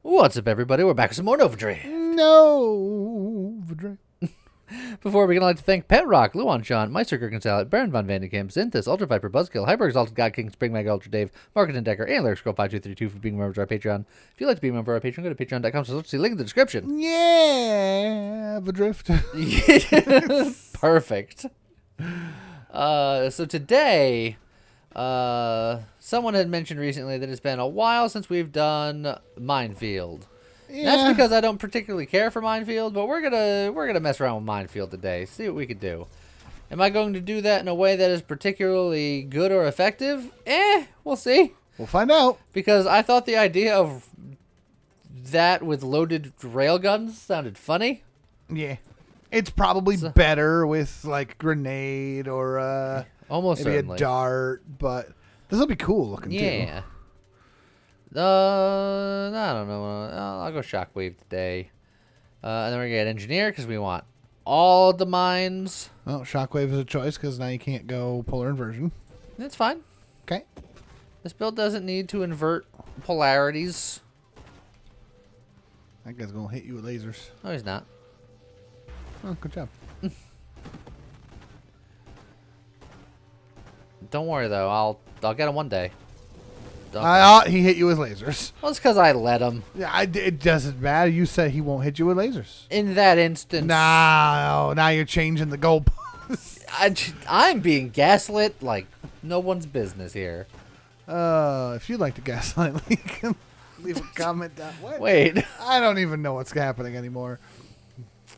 What's up, everybody? We're back with some more Novadre. Novadre. Before we begin, I'd like to thank Pet Rock, Luan Sean, Meister Gherkin Salad, Baron Von Vandekamp, Zinthus, Ultra Viper, Buzzkill, Hyper Exalted God King, Spring Mag Ultra Dave, Market and Decker, and Lyric Scroll 5232 for being a member of our Patreon. If you'd like to be a member of our Patreon, go to patreon.com/see link in the description. Yeah, Vadrift. Perfect. So today, someone had mentioned recently that it's been a while since we've done Minefield. Yeah. That's because I don't particularly care for Minefield, but we're gonna mess around with Minefield today. See what we can do. Am I going to do that in a way that is particularly good or effective? We'll see. We'll find out. Because I thought the idea of that with loaded railguns sounded funny. Yeah. It's probably better with, like, grenade or Almost maybe certainly. a dart, but this will be cool looking, too. Yeah. I don't know. I'll go Shockwave today. And then we're going to get Engineer because we want all the mines. Well, Shockwave is a choice because now you can't go polar inversion. That's fine. Okay. This build doesn't need to invert polarities. That guy's going to hit you with lasers. No, he's not. Oh, good job. Don't worry, though. I'll get him one day. He hit you with lasers. Well, it's because I let him. Yeah, it doesn't matter. You said he won't hit you with lasers. In that instance. No, now you're changing the goalposts. I'm being gaslit like no one's business here. If you'd like to gaslight, leave a comment down. What? Wait. I don't even know what's happening anymore.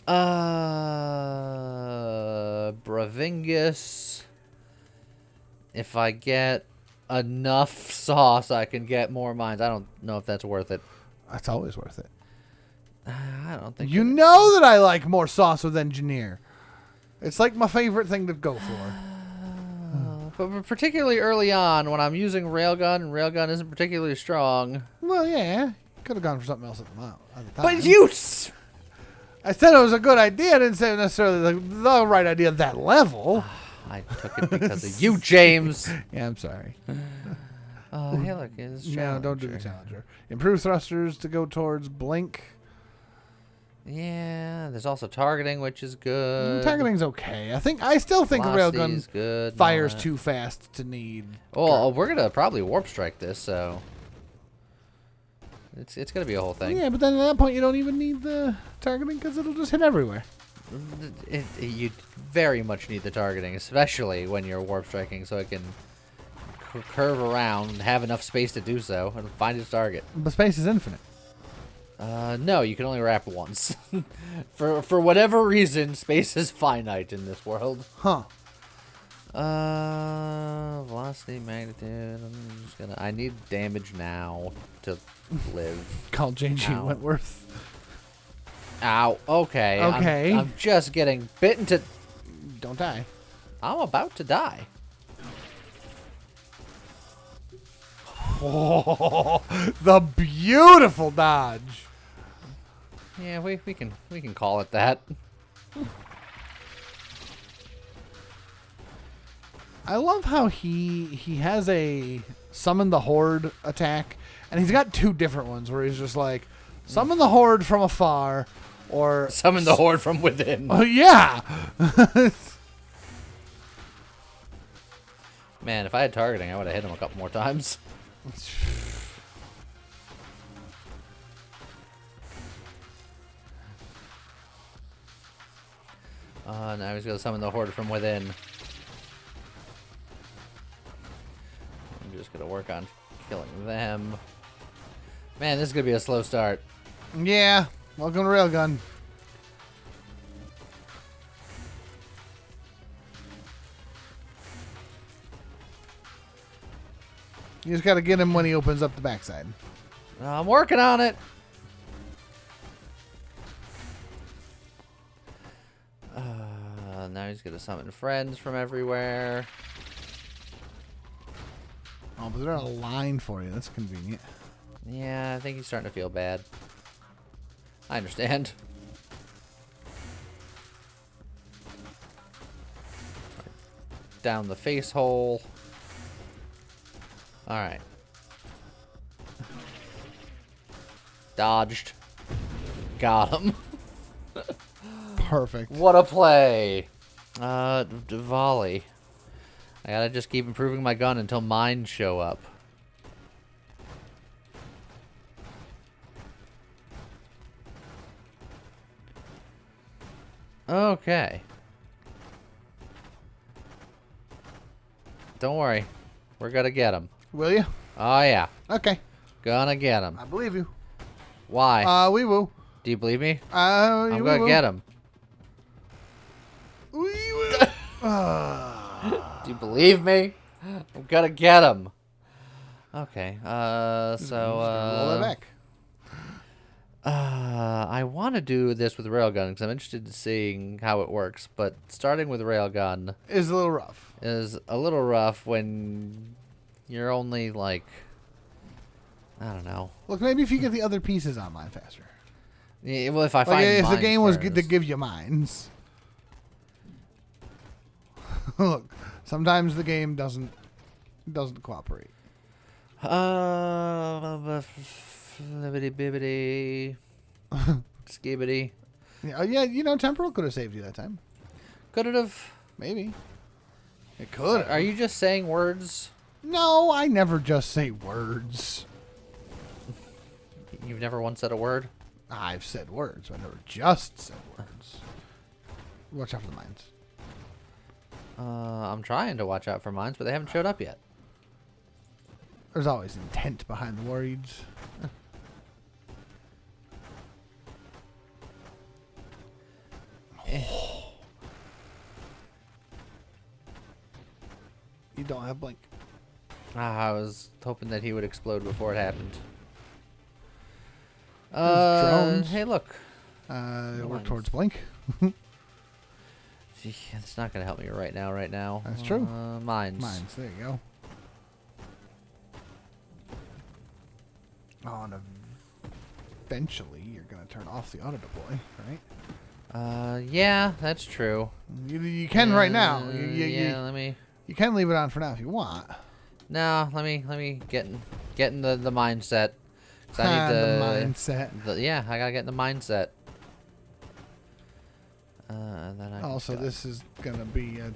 Bravingus. If I get enough sauce, I can get more mines. I don't know if that's worth it. That's always worth it. I don't think. You know that I like more sauce with engineer. It's like my favorite thing to go for. But particularly early on, when I'm using railgun, and railgun isn't particularly strong. Well, yeah, could have gone for something else at the time. But you. I said it was a good idea. I didn't say necessarily the right idea at that level. I took it because of you, James. Yeah, I'm sorry. Hey, look, it's No, don't do the challenger. Improve thrusters to go towards blink. Yeah, there's also targeting, which is good. Targeting's okay. I still think a railgun good, fires too fast to need. Well, we're gonna probably warp strike this, so it's gonna be a whole thing. Yeah, but then at that point you don't even need the targeting because it'll just hit everywhere. You very much need the targeting, especially when you're warp striking, so it can curve around and have enough space to do so and find its target. But space is infinite. No, you can only wrap once. For whatever reason, space is finite in this world. Huh. Velocity, magnitude. I need damage now to live. Call J.G. Ow. Wentworth. Ow. Okay. Okay. I'm just getting bitten to. Don't die. I'm about to die. Oh, the beautiful dodge. Yeah, we can call it that. I love how he has a summon the horde attack, and he's got two different ones where he's just like summon the horde from afar, or Summon the horde from within. Oh yeah. Man, if I had targeting, I would have hit him a couple more times. Now he's gonna summon the horde from within. I'm just gonna work on killing them. Man, this is gonna be a slow start. Yeah. Welcome to Railgun. You just gotta get him when he opens up the backside. I'm working on it. Now he's gonna summon friends from everywhere. Oh, but they're a line for you. That's convenient. Yeah, I think he's starting to feel bad. I understand. Down the face hole. Alright. Dodged. Got him. Perfect. What a play. Volley. I gotta just keep improving my gun until mines show up. Okay. Don't worry. We're gonna get him. Will you? Oh, yeah. Okay. Gonna get him. I believe you. Why? We will. Do you believe me? I'm gonna get him. We will. Do you believe me? I'm gonna get him. Okay. Roll that back. I want to do this with railgun because I'm interested in seeing how it works. But starting with railgun Is a little rough. is a little rough when you're only like, I don't know. Look, maybe if you get the other pieces online faster. Yeah, well, if I Like find if the mines game was first. good to give you mines. Look, sometimes the game doesn't cooperate. Flibbity bibbity. Skibbity. Yeah, you know, temporal could have saved you that time. Could it have? Maybe. It could. Are you just saying words? No, I never just say words. You've never once said a word? I've said words, but I never just said words. Watch out for the mines. I'm trying to watch out for mines, but they haven't showed up yet. There's always intent behind the words. You don't have blink. I was hoping that he would explode before it happened. drones. Hey, look. Work Mines. towards blink. Gee, it's not gonna help me right now. That's true. Mines. Mines. There you go. Oh, and eventually you're gonna turn off the auto deploy, right? Yeah, that's true. You can right now. Let me. You can leave it on for now if you want. No, let me get in the mindset. 'Cause I need the to mindset. yeah, I gotta get in the mindset. Then I Also, this is gonna be a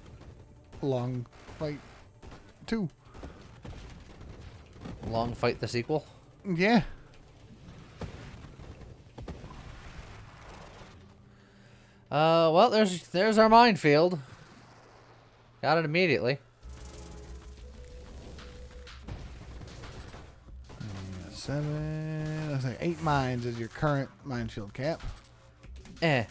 long fight too. long fight the sequel. Yeah. Well, there's our minefield. Got it immediately. Yeah, 7. I say 8 mines is your current minefield cap. Eh.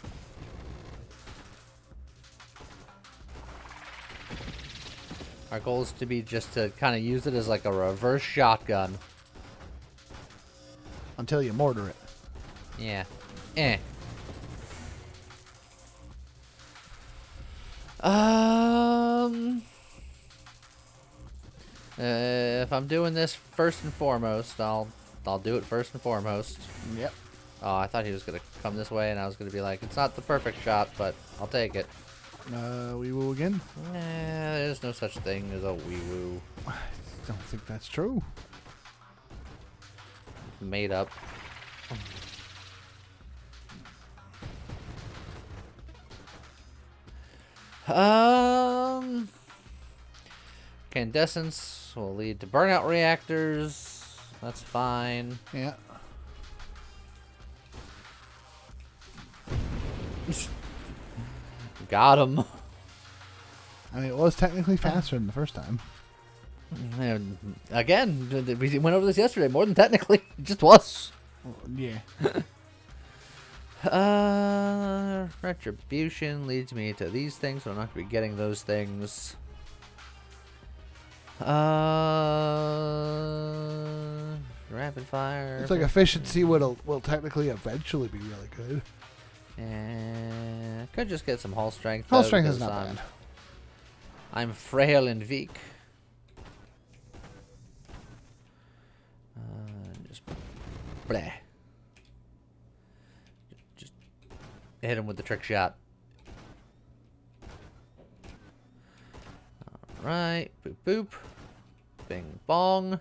Our goal is to be just to kind of use it as like a reverse shotgun. Until you mortar it. Yeah. Eh. If I'm doing this first and foremost, I'll do it first and foremost. Yep. Oh, I thought he was gonna come this way, and I was gonna be like, it's not the perfect shot, but I'll take it. We will again. There's no such thing as a wee woo. I don't think that's true. Made up. Incandescence will lead to burnout reactors. That's fine. Yeah. Got him. I mean, it was technically faster than the first time. And again, we went over this yesterday. More than technically, it just was. Yeah. Retribution leads me to these things, so I'm not going to be getting those things. Rapid fire. It's like efficiency will technically eventually be really good. And could just get some hull strength. Hull though, strength is because not bad. I'm frail and weak. Just bleh. Just hit him with the trick shot. All right, boop boop, bing bong.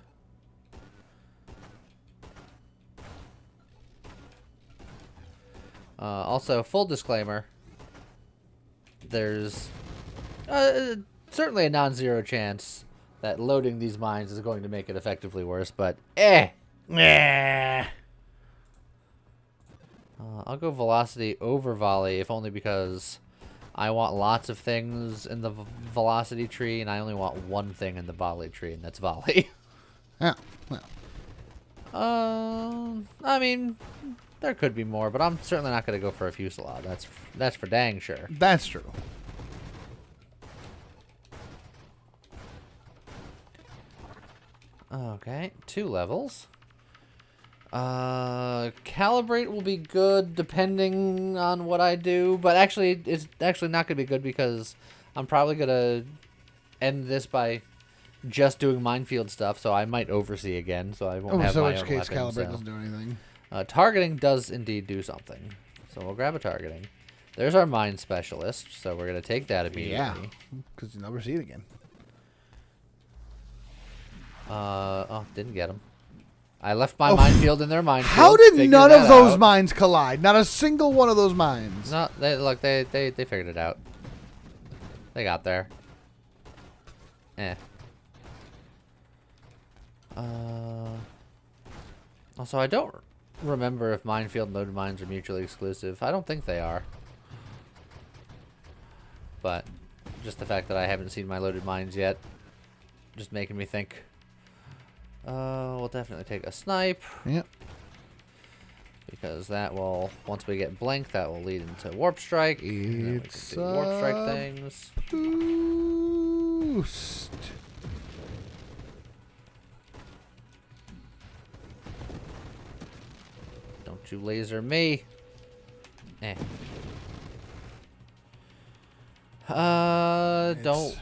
Also, full disclaimer, there's certainly a non-zero chance that loading these mines is going to make it effectively worse, but I'll go velocity over volley, if only because I want lots of things in the velocity tree, and I only want one thing in the volley tree, and that's volley. Yeah, well. I mean, there could be more, but I'm certainly not going to go for a fusillade. That's for dang sure. That's true. Okay, 2 levels. Calibrate will be good depending on what I do, but actually, it's actually not going to be good because I'm probably going to end this by just doing minefield stuff, so I might oversee again, so I won't have so my in which own case weapon, calibrate so. doesn't do anything. Targeting does indeed do something, so we'll grab a targeting. There's our mine specialist, so we're going to take that immediately. Yeah, because you never see it again. Oh, didn't get him. I left my minefield in their minefield. How did Figured none that of those out. mines collide? Not a single one of those mines. No, they figured it out. They got there. Also, I don't remember if minefield and loaded mines are mutually exclusive. I don't think they are. But just the fact that I haven't seen my loaded mines yet, just making me think. We'll definitely take a snipe. Yep. Because that will, once we get blink, that will lead into warp strike. And then we It's can do warp strike things. Boost. Don't you laser me. Don't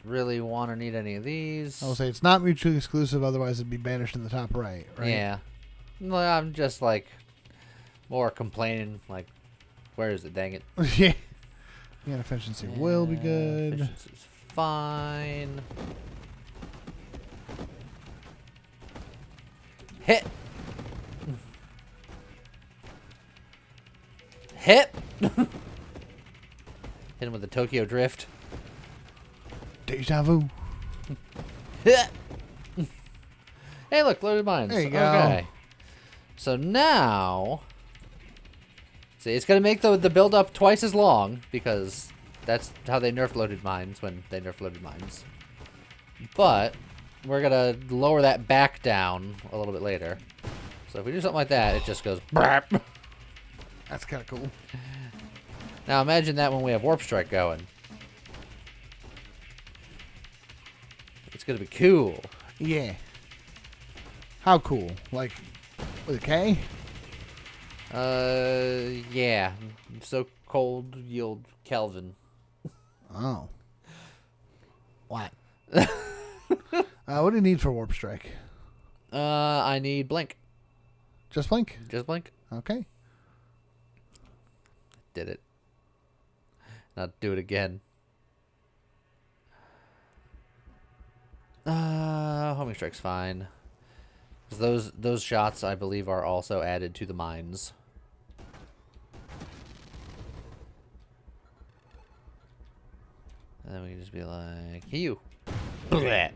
really want to need any of these. I will say it's not mutually exclusive, otherwise it'd be banished in the top right, right? Yeah. Well, I'm just like more complaining, like, where is it? Dang it. Yeah. Yeah, efficiency will be good. Efficiency's fine. Hit. Hit. Hit him with the Tokyo Drift. Deja vu. Hit. Hey, look, loaded mines. There you go. Okay. So now, see, it's gonna make the build up twice as long because that's how they nerf loaded mines when they nerf loaded mines. But we're gonna lower that back down a little bit later. So if we do something like that, it just goes. Brap. That's kind of cool. Now imagine that when we have warp strike going. It's gonna be cool. Yeah. How cool? Like, with a K? Yeah. So cold yield Kelvin. Oh. What? What do you need for warp strike? I need blink. Just blink? Just blink. Okay. Did it. Now do it again. Homing strike's fine. 'Cause those shots, I believe, are also added to the mines. And then we can just be like, hey, you. Bleh.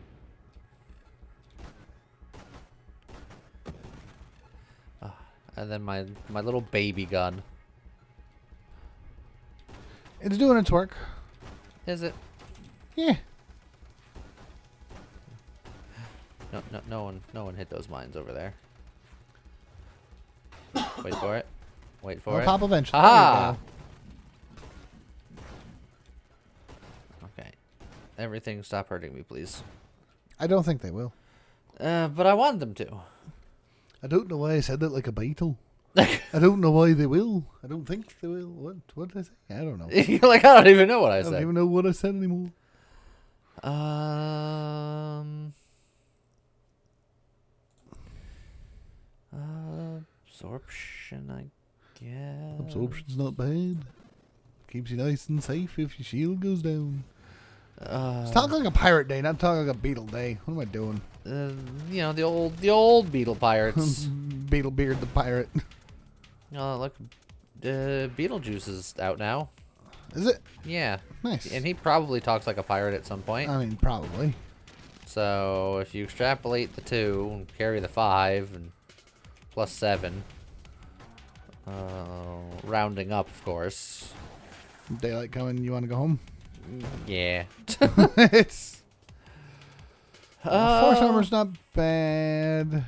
And then my little baby gun. It's doing its work. Is it? Yeah. No one hit those mines over there. Wait for it. Wait for They'll it. pop eventually. Aha! Okay. Everything stop hurting me, please. I don't think they will. But I want them to. I don't know why I said that like a Beatle. I don't know why they will. I don't think they will. What did I say? I don't know. You're like, I don't even know what I I don't said. even know what I said anymore. Absorption, I guess. Absorption's not bad. Keeps you nice and safe if your shield goes down. It's talking like a pirate day, not talking like a beetle day. What am I doing? You know, the old beetle pirates. Beetlebeard the pirate. Oh, look, Beetlejuice is out now. Is it? Yeah. Nice. And he probably talks like a pirate at some point. I mean, probably. So if you extrapolate the 2 and carry the 5 and plus 7, rounding up, of course. Daylight coming. You want to go home? Yeah. It's. Force armor's not bad.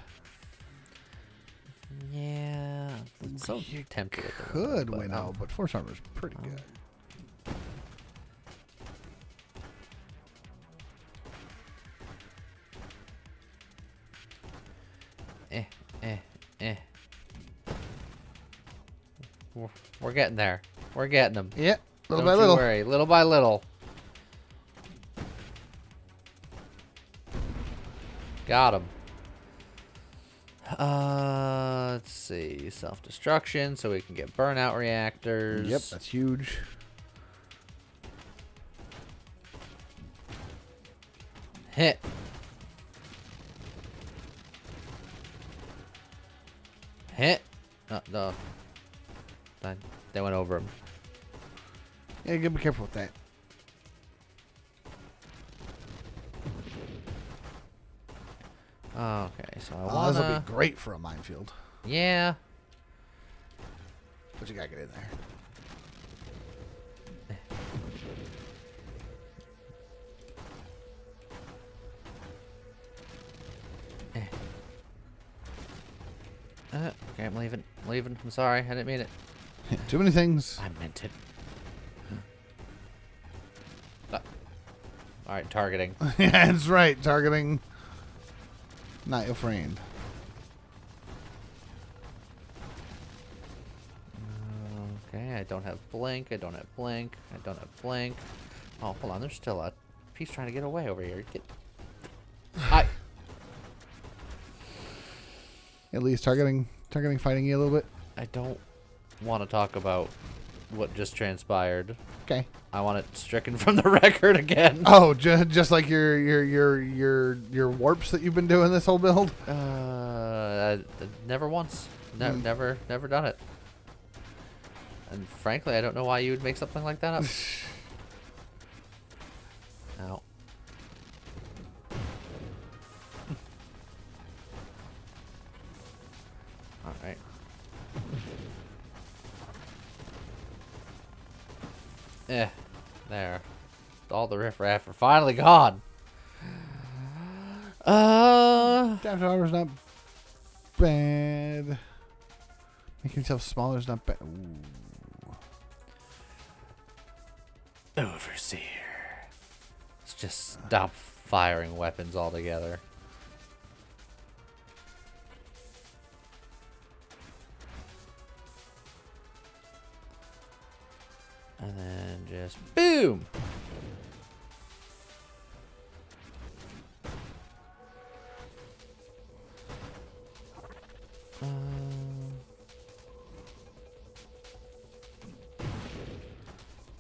Yeah. It's so You tempted. could win out, but force armor's pretty good. We're getting there. We're getting them. Yeah, little Don't by little. you worry. Little by little. Got him. Let's see. Self-destruction, so we can get burnout reactors. Yep, that's huge. Hit. Hit. No. They went over him. Yeah, you gotta be careful with that. Okay, so I wanna... This will be great for a minefield. Yeah. But you gotta get in there. Okay, I'm leaving. I'm sorry. I didn't mean it. Too many things. I meant it. Alright, targeting. Yeah, that's right. Targeting. Not your friend. Okay, I don't have blink. I don't have blink. I don't have blink. Oh, hold on. There's still a piece trying to get away over here. Get... Hi. At least targeting fighting you a little bit. I don't want to talk about what just transpired. Okay. I want it stricken from the record again. Oh, just like your warps that you've been doing this whole build. Never once. Never done it. And frankly, I don't know why you would make something like that up. Ow. Alright. There. All the riffraff are finally gone. Damage armor's not bad. Making yourself smaller is not bad. Ooh. Overseer. Let's just stop firing weapons altogether. And then just boom!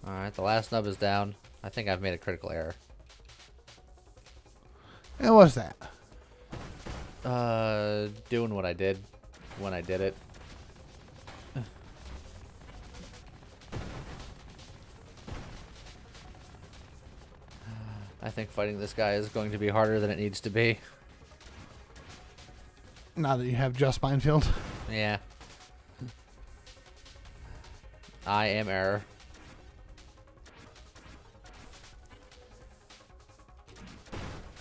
Alright, the last nub is down. I think I've made a critical error. And what's that? Doing what I did when I did it. I think fighting this guy is going to be harder than it needs to be. Now that you have just minefield. Yeah. I am error.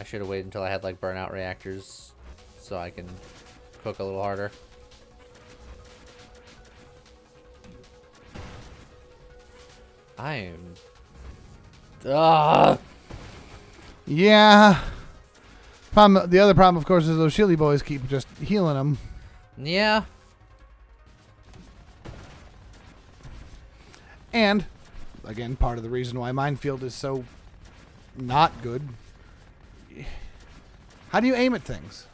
I should have waited until I had like burnout reactors so I can cook a little harder. I am... Yeah. The other problem, of course, is those shieldy boys keep just healing them. Yeah. And, again, part of the reason why minefield is so not good. How do you aim at things?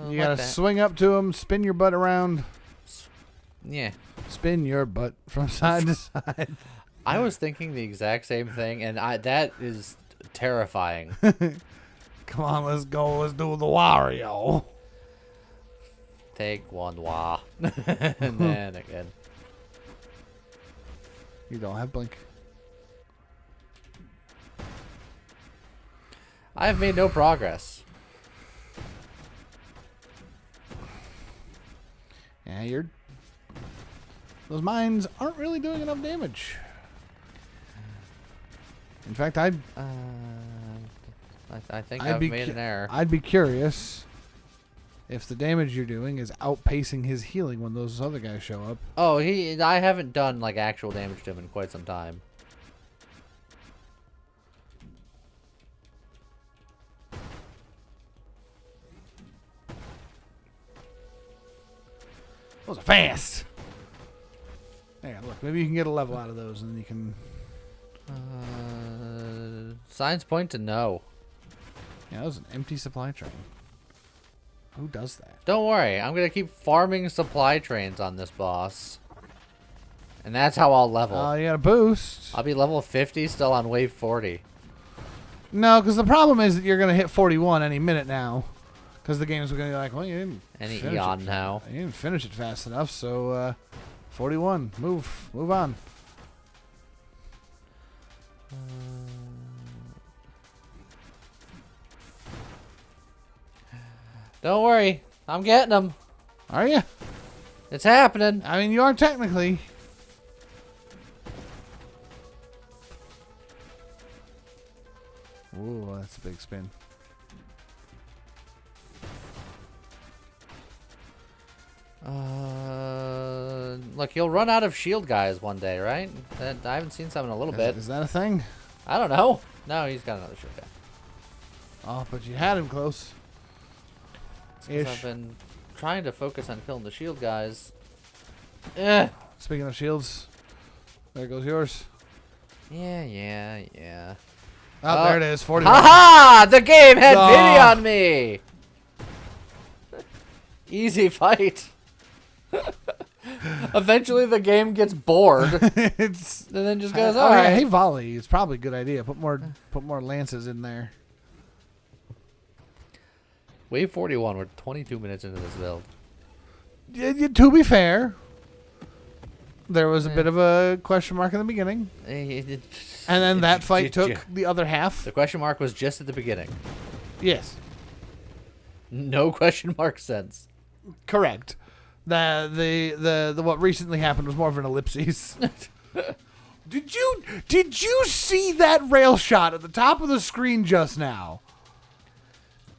You gotta swing up to them, spin your butt around. Yeah. Spin your butt from side to side. I was thinking the exact same thing, and that is terrifying. Come on, let's go. Let's do the Wario. Take one, wah. And then again. You don't have blink. I have made no progress. Yeah, those mines aren't really doing enough damage. In fact, I think I've made an error. I'd be curious if the damage you're doing is outpacing his healing when those other guys show up. Oh, I haven't done like actual damage to him in quite some time. Those are fast. Hang on, look. Maybe you can get a level out of those, and then you can. Signs point to no. Yeah, that was an empty supply train. Who does that? Don't worry, I'm gonna keep farming supply trains on this boss, and that's how I'll level. Oh, you got a boost. I'll be level 50 still on wave 40. No, because the problem is that you're gonna hit 41 any minute now. Because the game's gonna be like, well, you didn't. Any finish eon it. now. You didn't finish it fast enough, so 41. Move on. Don't worry, I'm getting them. Are you? It's happening. I mean, you are technically. Ooh, that's a big spin. Look, you'll run out of shield guys one day, right? I haven't seen some in a little bit. Is that a thing? I don't know. No, he's got another shield guy. Oh, but you had him close. Because I've been trying to focus on killing the shield guys. Eh. Speaking of shields, there goes yours. Yeah. Oh, there it is. 41. Ha! The game had Oh. pity on me. Easy fight. Eventually, the game gets bored, and then just goes, "All right." Yeah, hey, volley. It's probably a good idea. Put more lances in there. Wave 41. We're 22 minutes into this build. To be fair, there was a bit of a question mark in the beginning, and then that fight took the other half. The question mark was just at the beginning. Yes, no question mark since. correct. The what recently happened was more of an ellipses. Did you see that rail shot at the top of the screen just now?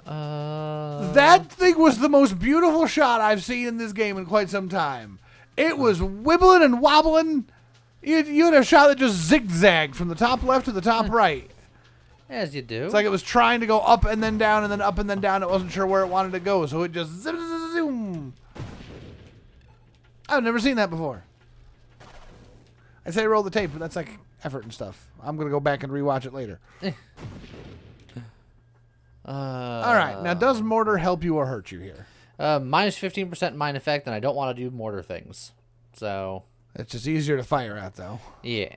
That thing was the most beautiful shot I've seen in this game in quite some time. It was wibbling and wobbling. You had a shot that just zigzagged from the top left to the top right. As you do. It's like it was trying to go up and then down and then up and then down. It wasn't sure where it wanted to go, so it just zoom. I've never seen that before. I say roll the tape, but that's like effort and stuff. I'm going to go back and rewatch it later. All right. Now, does mortar help you or hurt you here? Minus 15% mine effect, and I don't want to do mortar things. So. It's just easier to fire at, though. Yeah.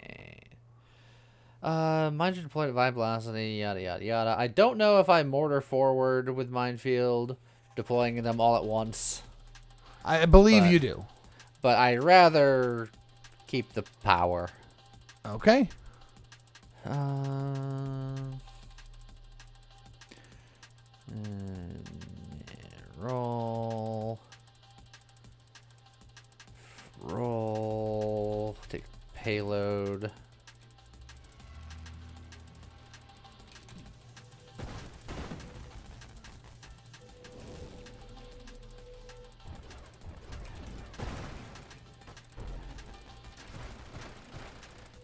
Mines are deployed at vibe velocity, yada, yada, yada. I don't know if I mortar forward with Minefield, deploying them all at once. I believe you do. But I'd rather keep the power. Okay. Roll. Take payload.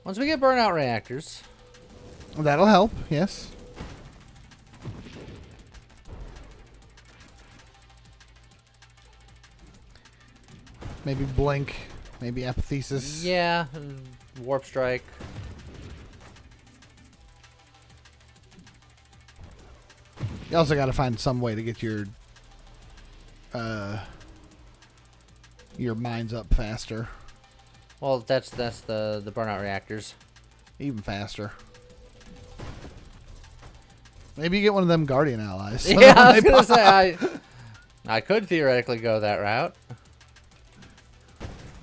Once we get burnout reactors. That'll help, yes. Maybe blink, maybe apathesis. Yeah, warp strike. You also got to find some way to get your mines up faster. Well, that's the burnout reactors. Even faster. Maybe you get one of them Guardian allies. So Yeah, I was gonna say I could theoretically go that route.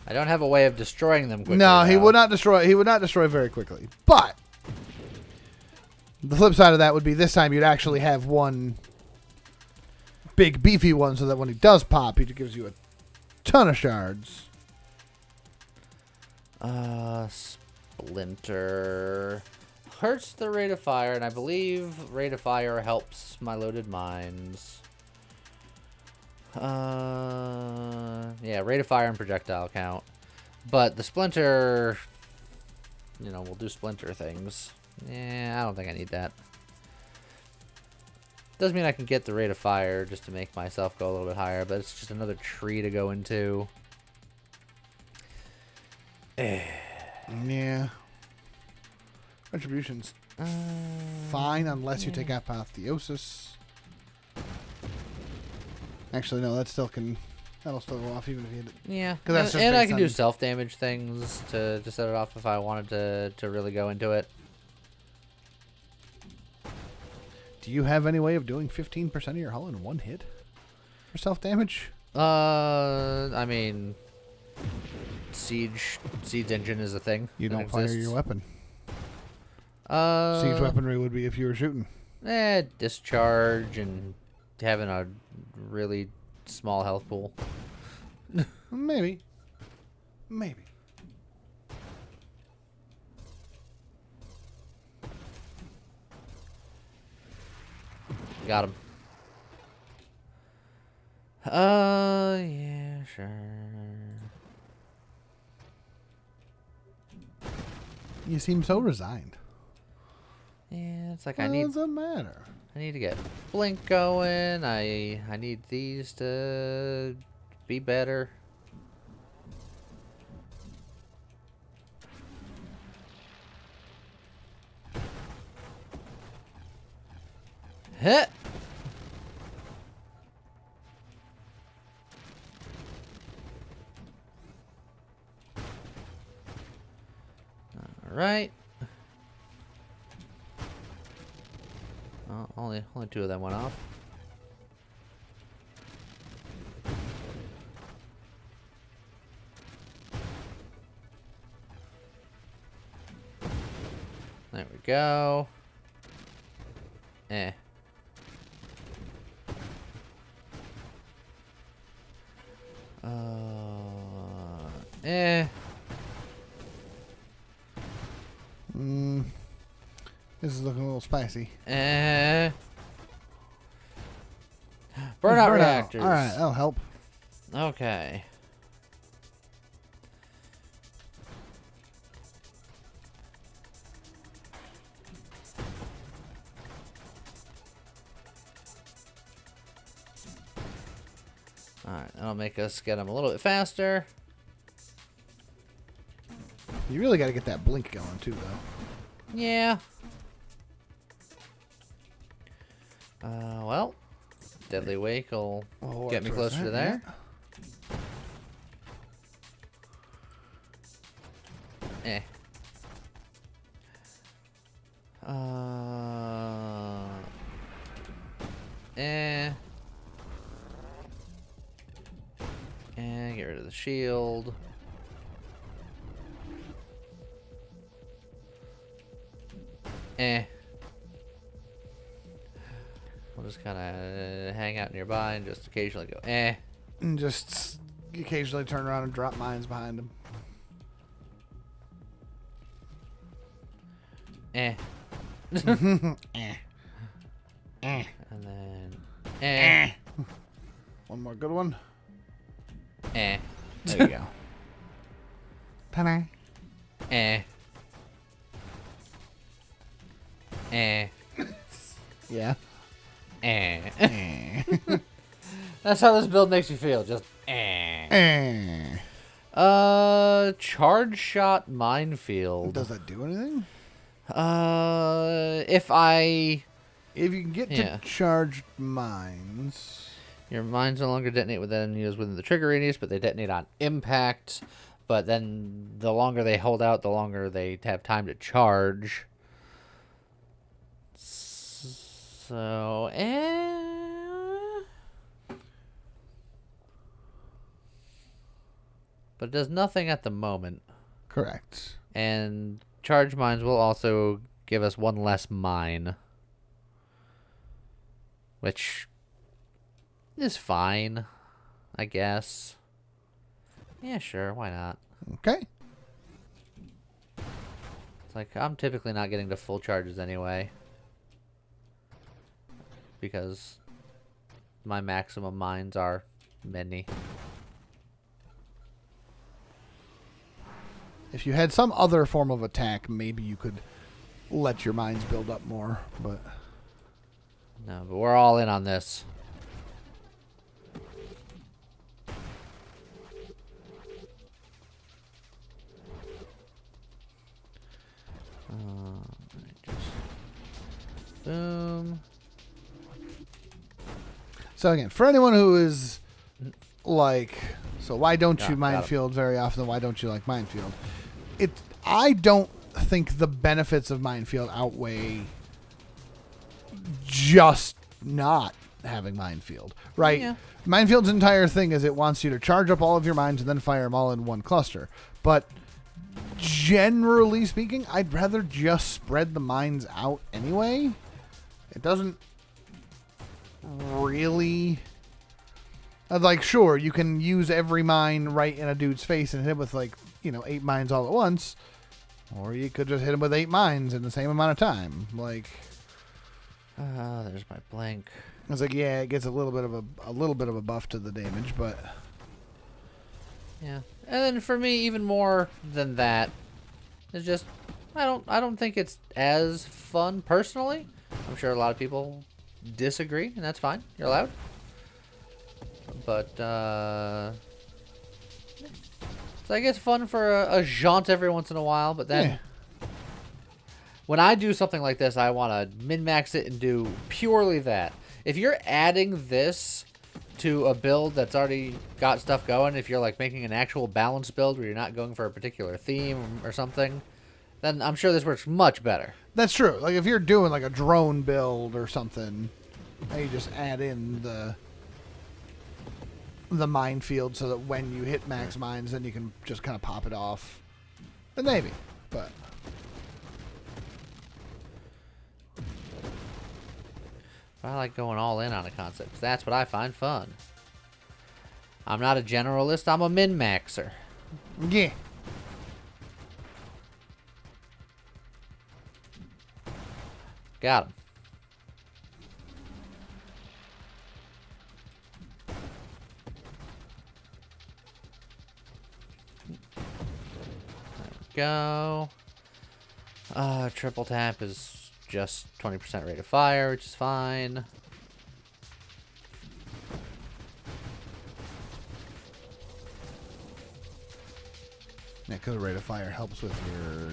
I don't have a way of destroying them quickly. No, he though. would not destroy. He would not destroy very quickly. But the flip side of that would be this time you'd actually have one big beefy one, so that when he does pop, he gives you a ton of shards. Splinter hurts the rate of fire, and I believe rate of fire helps my loaded mines. Yeah, rate of fire and projectile count. But the splinter, you know, we'll do splinter things. Yeah, I don't think I need that. Does mean I can get the rate of fire just to make myself go a little bit higher, but it's just another tree to go into. Yeah. Retribution's fine unless you take apotheosis. Actually, no, that'll still go off even if you hit it. Yeah, That's just and I based can do on- self-damage things to set it off if I wanted to really go into it. Do you have any way of doing 15% of your hull in one hit for self-damage? I mean, siege engine is a thing. You that don't fire exists. your weapon. Uh, Siege weaponry would be if you were shooting. Discharge and having a really small health pool. Maybe. Got him. Yeah, sure. You seem so resigned. Yeah, it's like What I need does it matter? to get blink going. I need these to be better. Heh. All right. Oh, only two of them went off. There we go. Eh. Eh. This is looking a little spicy. Eh. Burnout reactors. All right, that'll help. Okay. Alright, that'll make us get them a little bit faster. You really got to get that blink going too, though. Yeah. Well, Deadly Wake will We'll get me work towards closer to that, there. Eh. Eh. And get rid of the shield. Eh. We'll just kind of hang out nearby and just occasionally go, eh. And just occasionally turn around and drop mines behind them. Eh. Eh. And then, eh. One more good one. Eh. There you go. Ta-da. Eh. Eh. Yeah. Eh. Eh. That's how this build makes me feel. Just eh. Eh. Charge shot minefield. Does that do anything? If you can get to charged mines. Your mines no longer detonate with enemies within the trigger radius, but they detonate on impact. But then the longer they hold out, the longer they have time to charge. So, but it does nothing at the moment. Correct. And charge mines will also give us one less mine, which is fine, I guess. Yeah, sure, why not? Okay. It's like, I'm typically not getting to full charges anyway, because my maximum mines are many. If you had some other form of attack, maybe you could let your mines build up more, but... No, but we're all in on this. Just boom. So again, for anyone who is like, so why don't you Got him. Minefield very often? Why don't you like Minefield? I don't think the benefits of Minefield outweigh just not having Minefield, right? Yeah. Minefield's entire thing is it wants you to charge up all of your mines and then fire them all in one cluster. But generally speaking, I'd rather just spread the mines out anyway. It doesn't really... Like, sure, you can use every mine right in a dude's face and hit him with, like, 8 mines all at once. Or you could just hit him with 8 mines in the same amount of time. Like... There's my blank. It's like, yeah, it gets a little bit of a buff to the damage, but... Yeah. And then for me, even more than that, it's just, I don't think it's as fun personally. I'm sure a lot of people disagree, and that's fine. You're allowed. But, so I guess fun for a jaunt every once in a while, but then... Yeah. When I do something like this, I want to min-max it and do purely that. If you're adding this to a build that's already got stuff going, if you're like making an actual balanced build where you're not going for a particular theme or something, then I'm sure this works much better. That's true. Like, if you're doing, like, a drone build or something, and you just add in the minefield so that when you hit max mines, then you can just kind of pop it off. Then maybe, but... I like going all in on a concept, 'cause that's what I find fun. I'm not a generalist, I'm a min-maxer. Yeah. Got him. There we go. Triple tap is just 20% rate of fire, which is fine. Yeah, because the rate of fire helps with your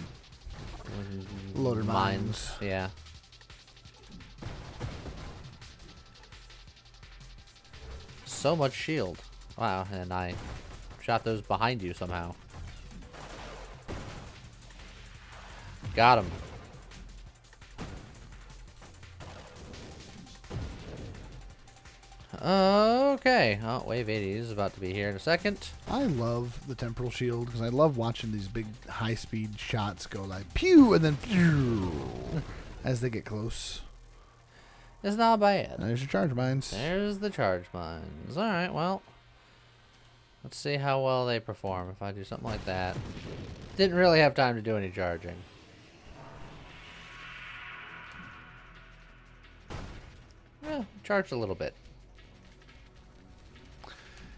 loaded mines. Yeah. So much shield. Wow, and I shot those behind you somehow. Got him. Okay. Oh, wave 80 is about to be here in a second. I love the temporal shield because I love watching these big high-speed shots go like pew and then pew as they get close. It's not bad. There's your charge mines. There's the charge mines. Alright, well. Let's see how well they perform if I do something like that. Didn't really have time to do any charging. Yeah, charged a little bit.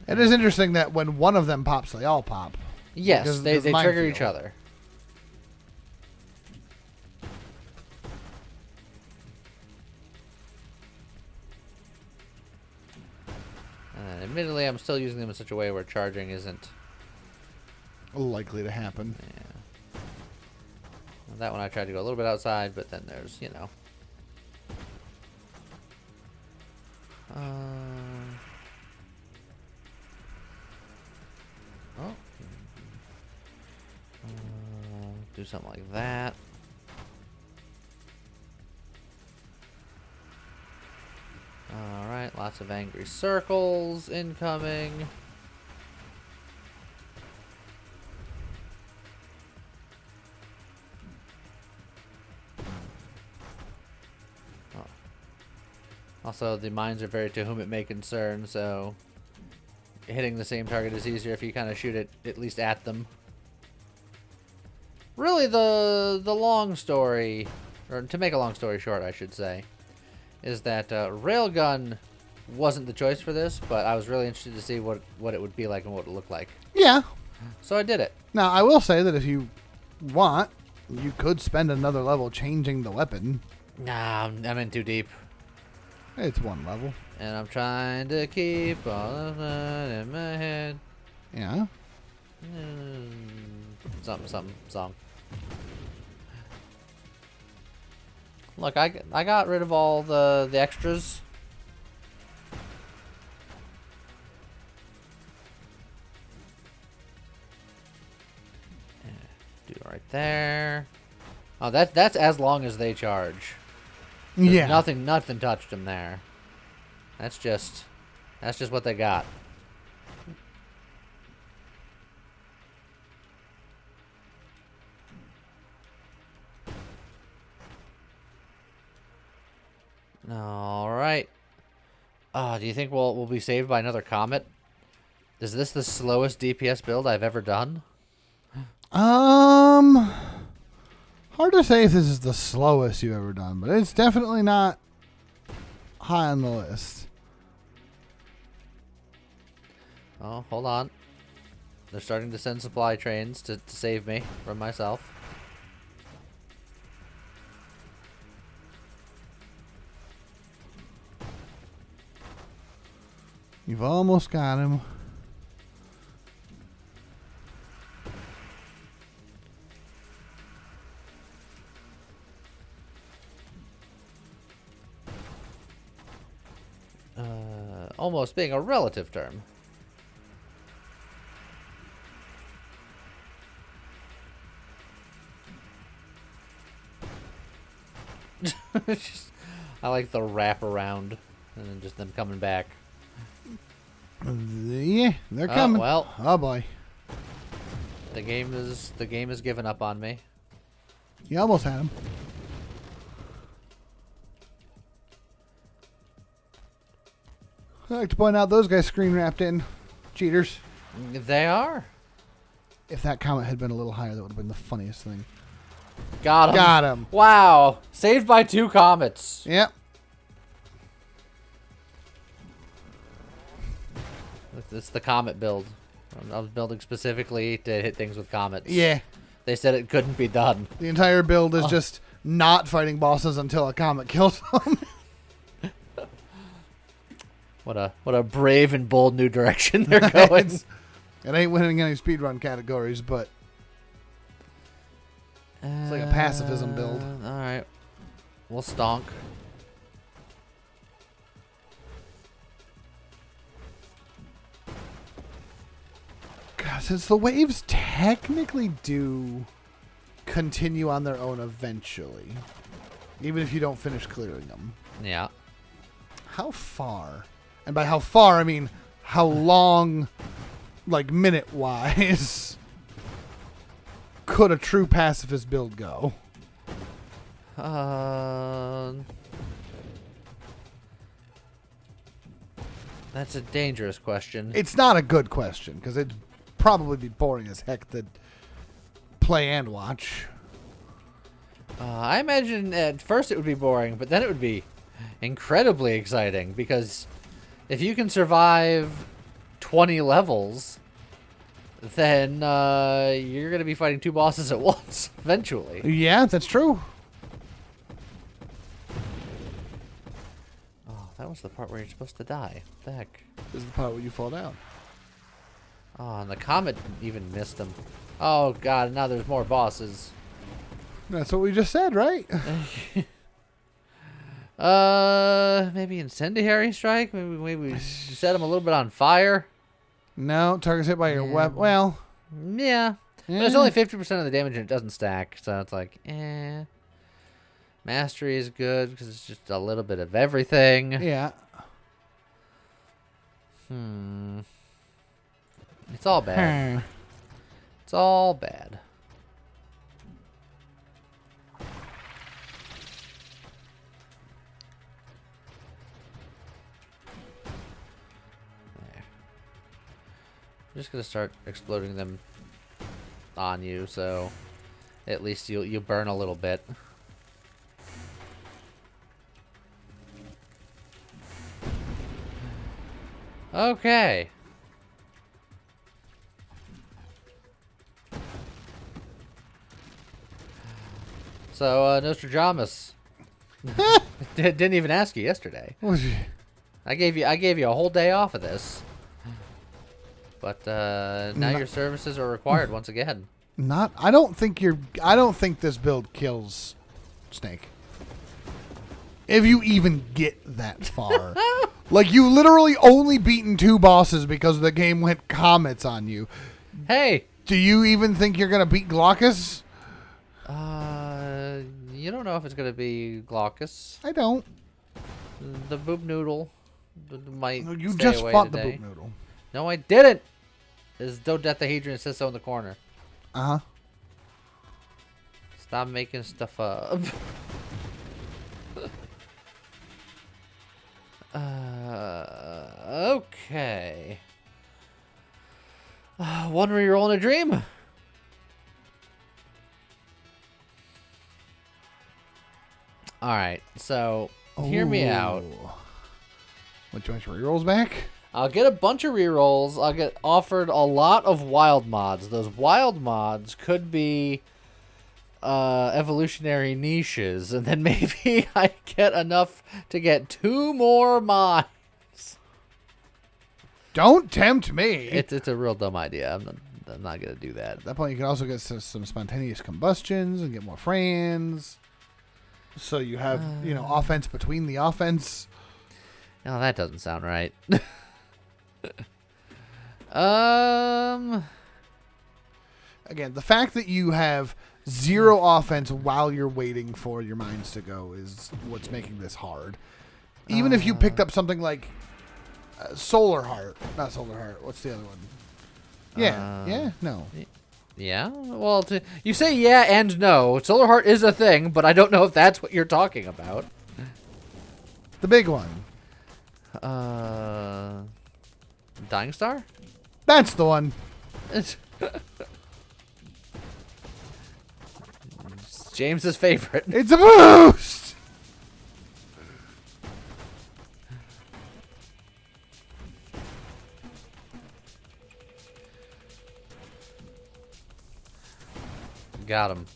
It is interesting that when one of them pops, they all pop. Yes, Because they it's trigger each minefield. other. Admittedly, I'm still using them in such a way where charging isn't Likely to happen. Yeah. Well, that one I tried to go a little bit outside, but then there's, you know. Do something like that. Alright, lots of angry circles incoming. Also, the mines are very to whom it may concern, so hitting the same target is easier if you kind of shoot it at least at them. Really, the long story, or to make a long story short, I should say, is that railgun wasn't the choice for this, but I was really interested to see what it would be like and what it would look like. Yeah. So I did it. Now, I will say that if you want, you could spend another level changing the weapon. Nah, I'm in too deep. It's one level. And I'm trying to keep all of that in my head. Yeah. Something song. Look, I got rid of all the extras. Do it right there. Oh, that's as long as they charge. Yeah. Nothing touched them there. That's just what they got. All right. Do you think we'll be saved by another comet? Is this the slowest DPS build I've ever done? Hard to say if this is the slowest you've ever done, but it's definitely not high on the list. Oh, hold on. They're starting to send supply trains to save me from myself. You've almost got him. Almost being a relative term. I like the wrap around and then just them coming back. Yeah, they're coming. Well, oh boy, the game is giving up on me. You almost had him. I like to point out those guys screen wrapped in. Cheaters. They are. If that comet had been a little higher, that would have been the funniest thing. Got him. Got him. Wow. Saved by 2 comets. Yep. It's the comet build. I was building specifically to hit things with comets. Yeah. They said it couldn't be done. The entire build is just not fighting bosses until a comet kills them. What a brave and bold new direction they're going. It ain't winning any speedrun categories, but it's like a pacifism build. All right. We'll stonk. God, since the waves technically do continue on their own eventually, even if you don't finish clearing them. Yeah. How far? And by how far, I mean how long, like minute-wise, could a true pacifist build go? That's a dangerous question. It's not a good question, because it'd probably be boring as heck to play and watch. I imagine at first it would be boring, but then it would be incredibly exciting, because if you can survive 20 levels, then you're going to be fighting 2 bosses at once, eventually. Yeah, that's true. Oh, that was the part where you're supposed to die. What the heck? This is the part where you fall down. Oh, and the comet even missed him. Oh, God, now there's more bosses. That's what we just said, right? Maybe incendiary strike? Maybe we set him a little bit on fire? No, target's hit by your weapon. Well, yeah. But it's only 50% of the damage and it doesn't stack, so it's like, eh. Mastery is good because it's just a little bit of everything. Yeah. It's all bad. It's all bad. just gonna start exploding them on you, so at least you burn a little bit. Okay. So, Nostradamus. Didn't even ask you yesterday. I gave you a whole day off of this. But now your services are required once again. I don't think this build kills Snake. If you even get that far. Like, you literally only beaten 2 bosses because the game went comets on you. Hey! Do you even think you're going to beat Glaucus? You don't know if it's going to be Glaucus. I don't. The Boob Noodle might You stay just away fought today. the Boob Noodle. No, I didn't! This Dodecahedron says so in the corner. Uh-huh. Stop making stuff up. Okay. One reroll in a dream. Alright, so hear me out. What, you want your rerolls back? I'll get a bunch of rerolls. I'll get offered a lot of wild mods. Those wild mods could be evolutionary niches, and then maybe I get enough to get 2 more mods. Don't tempt me. It's a real dumb idea. I'm not gonna do that. At that point, you can also get some spontaneous combustions and get more friends. So you have, offense between the offense. No, that doesn't sound right. Again, the fact that you have 0 offense while you're waiting for your mines to go is what's making this hard. Even if you picked up something like Solar Heart. Not Solar Heart. What's the other one? Yeah. No. Yeah? Well, you say yeah and no. Solar Heart is a thing, but I don't know if that's what you're talking about. The big one. Dying Star? That's the one. It's James's favorite. It's a boost! Got him.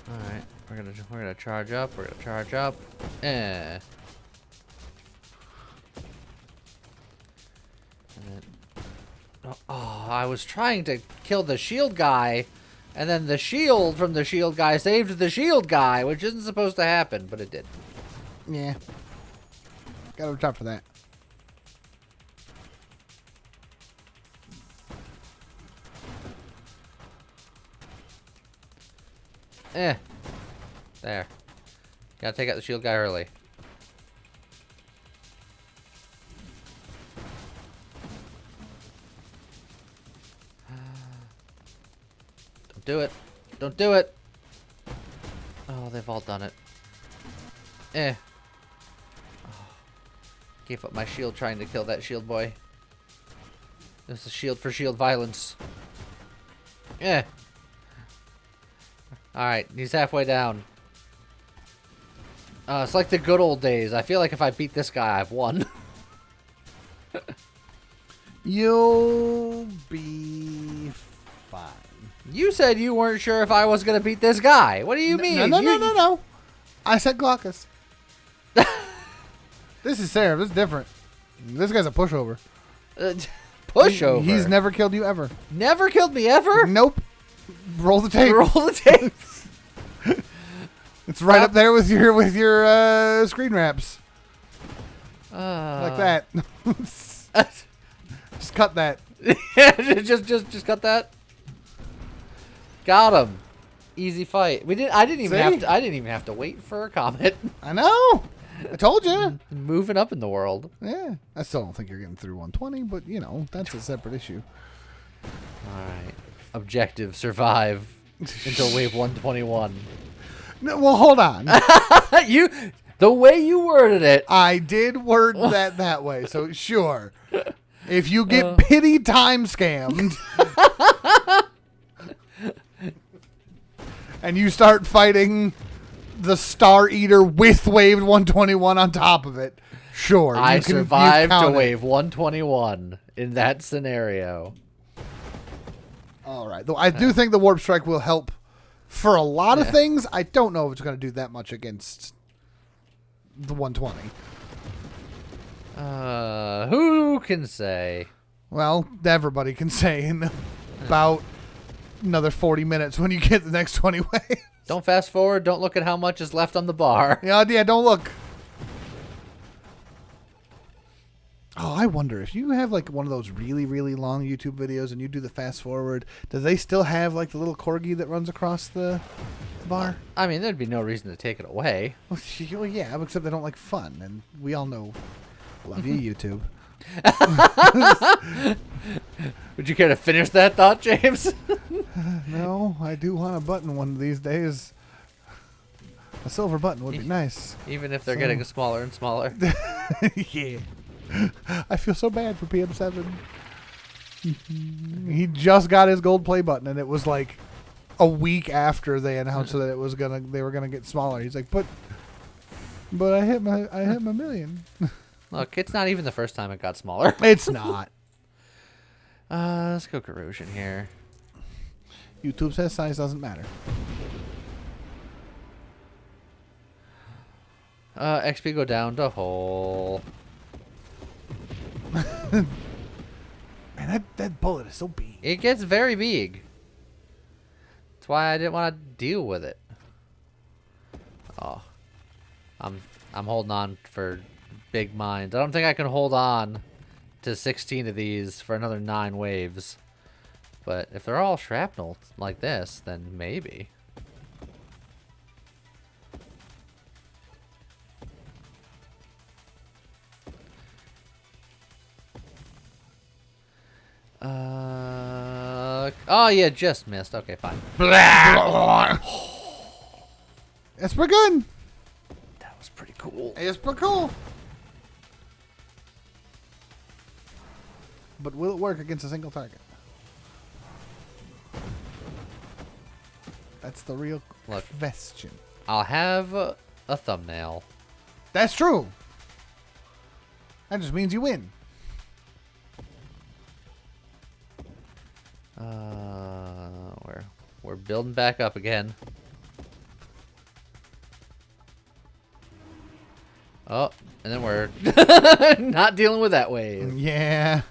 All right, we're gonna charge up. We're gonna charge up. And then, I was trying to kill the shield guy, and then the shield from the shield guy saved the shield guy, which isn't supposed to happen, but it did. Yeah. Gotta watch out for that. There. Gotta take out the shield guy early. Don't do it. Don't do it. Oh, they've all done it. Oh. Gave up my shield trying to kill that shield boy. This is shield for shield violence. Alright, he's halfway down. It's like the good old days. I feel like if I beat this guy, I've won. You'll be fine. You said you weren't sure if I was going to beat this guy. What do you mean? No. I said Glaucus. This is Sarah. This is different. This guy's a pushover. Pushover? He's never killed you ever. Never killed me ever? Nope. Roll the tape. Roll the tape. It's right up there with your screen wraps. Like that. Just cut that. Yeah, just cut that. Got him. Easy fight. I didn't even have to wait for a comment. I know. I told you. Moving up in the world. Yeah. I still don't think you're getting through 120, but that's a separate issue. All right. Objective: survive until wave 121. No, well, hold on. The way you worded it. I did word that way, so sure. If you get pity time scammed and you start fighting the Star Eater with Wave 121 on top of it, sure. I survived to Wave 121 in that scenario. All right. Though I do think the Warp Strike will help for a lot of things. I don't know if it's going to do that much against the 120. Who can say? Well, everybody can say in about another 40 minutes when you get the next 20 waves. Don't fast forward. Don't look at how much is left on the bar. Yeah, don't look. Oh, I wonder if you have like one of those really, really long YouTube videos and you do the fast forward, do they still have like the little corgi that runs across the bar? I mean, there'd be no reason to take it away. Well, yeah, except they don't like fun, and we all know. Love you, YouTube. Would you care to finish that thought, James? No, I do want a button one of these days. A silver button would be nice. Even if they're getting smaller and smaller. Yeah. I feel so bad for PM7. He just got his gold play button, and it was like a week after they announced that they were gonna get smaller. He's like, but I hit my million. Look, it's not even the first time it got smaller. It's not. Let's go corrosion here. YouTube says size doesn't matter. XP go down to hole. Man, that bullet is so big. It gets very big. That's why I didn't want to deal with it. Oh, I'm holding on for big mines. I don't think I can hold on to 16 of these for another 9 waves. But if they're all shrapnel like this, then maybe. Oh, yeah, just missed. Okay, fine. That's pretty good. That was pretty cool. It's pretty cool. But will it work against a single target? That's the real question. I'll have a thumbnail. That's true. That just means you win. We're building back up again. Oh, and then we're not dealing with that wave. Yeah.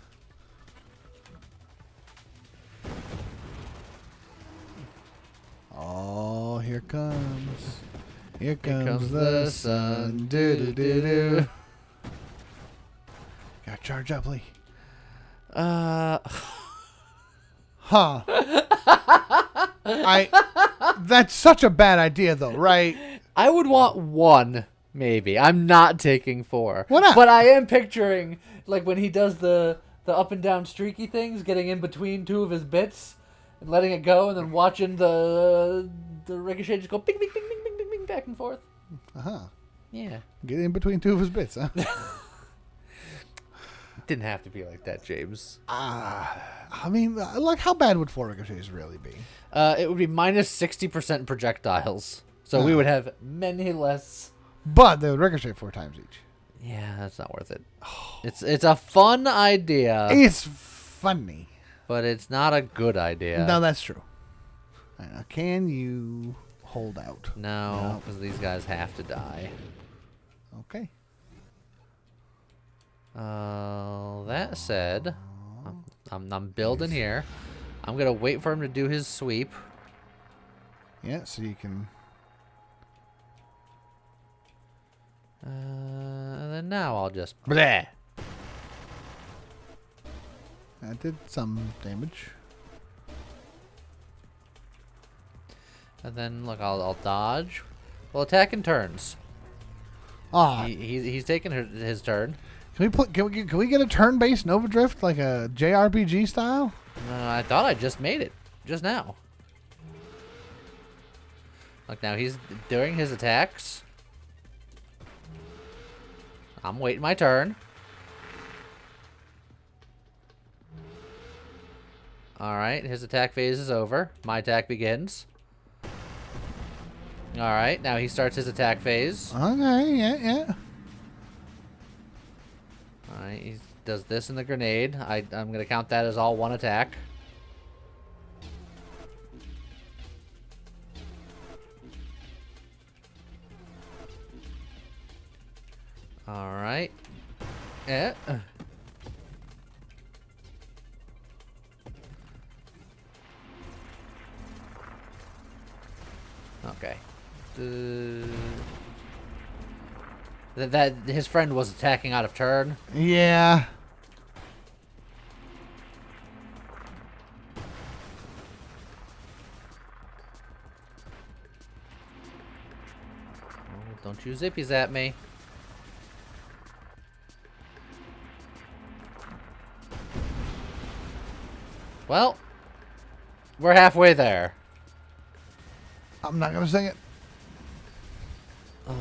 Oh, here comes. Here comes the sun. Do do do do. Gotta charge up, Lee. Huh. That's such a bad idea, though, right? I would want 1, maybe. I'm not taking 4. Why not? But I am picturing, like, when he does the up and down streaky things, getting in between 2 of his bits and letting it go, and then watching the ricochet just go bing, bing, bing, bing, bing, bing, bing, back and forth. Uh-huh. Yeah. Get in between 2 of his bits, huh? Didn't have to be like that, James. I mean, like, how bad would 4 ricochets really be? It would be minus 60% projectiles. So we would have many less. But they would ricochet 4 times each. Yeah, that's not worth it. It's a fun idea. It's funny. But it's not a good idea. No, that's true. Can you hold out? No, because these guys have to die. Okay. That said, I'm building here. I'm gonna wait for him to do his sweep. Yeah, so you can. And then now I'll just bleh. That did some damage. And then look, I'll dodge. We'll attack in turns. He's taking his turn. Can we get a turn-based Nova Drift like a JRPG style? I thought I just made it just now. Look, now he's doing his attacks. I'm waiting my turn. Alright, his attack phase is over. My attack begins. Alright, now he starts his attack phase. Okay, yeah. Alright, he does this in the grenade. I'm going to count that as all one attack. Alright. Yeah. Okay. That his friend was attacking out of turn. Yeah. Oh, don't you zippies at me. Well, we're halfway there. I'm not gonna sing it. All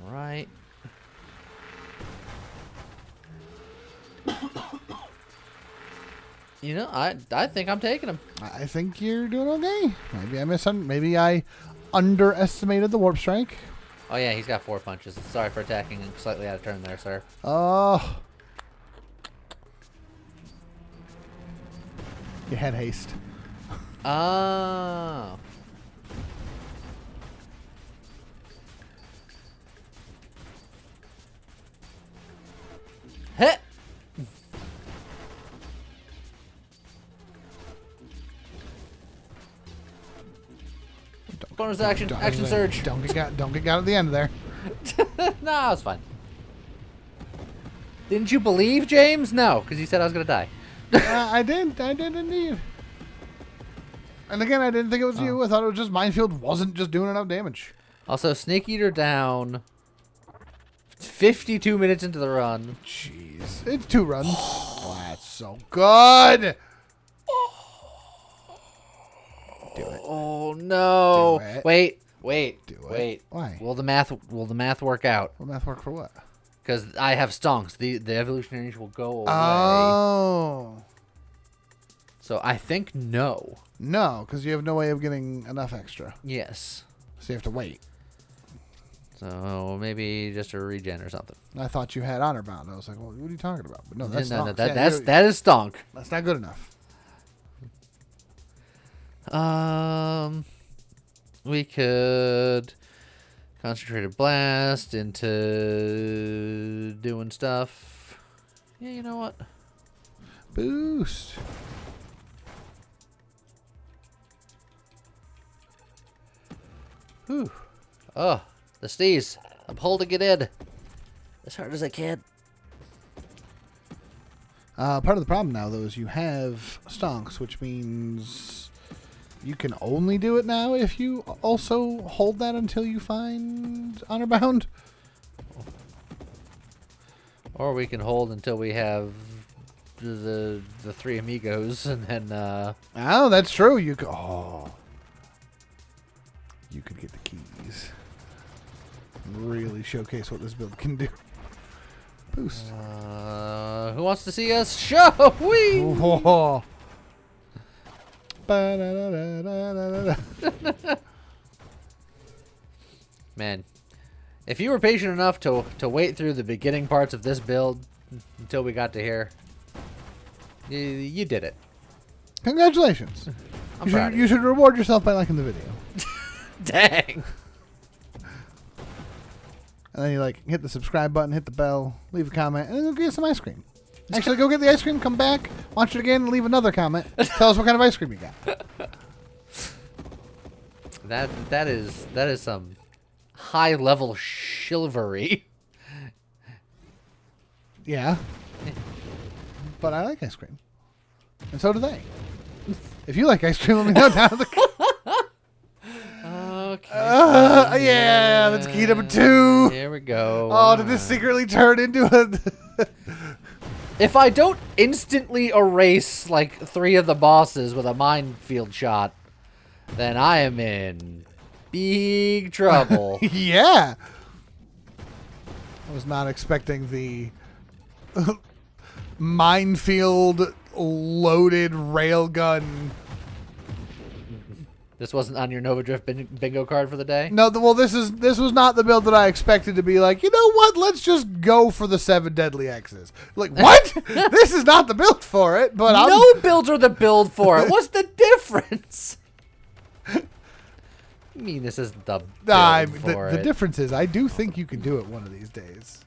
right. You know, I think I'm taking him. I think you're doing okay. Maybe I underestimated the warp strike. Oh yeah, he's got 4 punches. Sorry for attacking slightly out of turn there, sir. Oh. You had haste. Oh. Hit. Bonus action, action surge. Don't get got at the end there. No, it's fine. Didn't you believe, James? No, because you said I was gonna die. I did indeed. And again, I didn't think it was you. I thought it was just Minefield wasn't just doing enough damage. Also, Snake Eater down. 52 minutes into the run. Jeez, it's 2 runs. Oh, that's so good. Do it. Oh no! Do it. Wait. Do it. Wait. Why? Will the math work out? Will math work for what? Because I have stonks. The evolutionary will go away. Oh. So I think no. No, because you have no way of getting enough extra. Yes. So you have to wait. So maybe just a regen or something. I thought you had honor bound. I was like, well, what are you talking about? But no, that's no, not. that is stonk. That's not good enough. We could concentrated blast into doing stuff. Yeah, you know what? Boost. Whew. Oh, the steez. I'm holding it in as hard as I can. Part of the problem now, though, is you have stonks, which means you can only do it now if you also hold that until you find honor bound. Or we can hold until we have the 3 amigos, and then Oh, that's true. You could. Oh, you could get the keys. Really showcase what this build can do. Boost. Who wants to see us show? Whee! Whoa. Man, if you were patient enough to wait through the beginning parts of this build until we got to here, you did it. Congratulations. I'm proud of You should reward yourself by liking the video. Dang. And then you hit the subscribe button, hit the bell, leave a comment, and then go get some ice cream. Actually, go get the ice cream, come back, watch it again, and leave another comment. Tell us what kind of ice cream you got. That is some high level chivalry. Yeah. But I like ice cream. And so do they. If you like ice cream, let me know down in the Okay. Yeah, that's key number 2. Here we go. Oh, did this secretly turn into a... If I don't instantly erase, like, 3 of the bosses with a minefield shot, then I am in big trouble. Yeah. I was not expecting the minefield loaded railgun. This wasn't on your Nova Drift bingo card for the day? No, well, this was not the build that I expected to be like, you know what? Let's just go for the 7 deadly X's. Like, what? This is not the build for it, but No builds are the build for it. What's the difference? I mean, this isn't the build for the it. difference is I do think you can do it one of these days.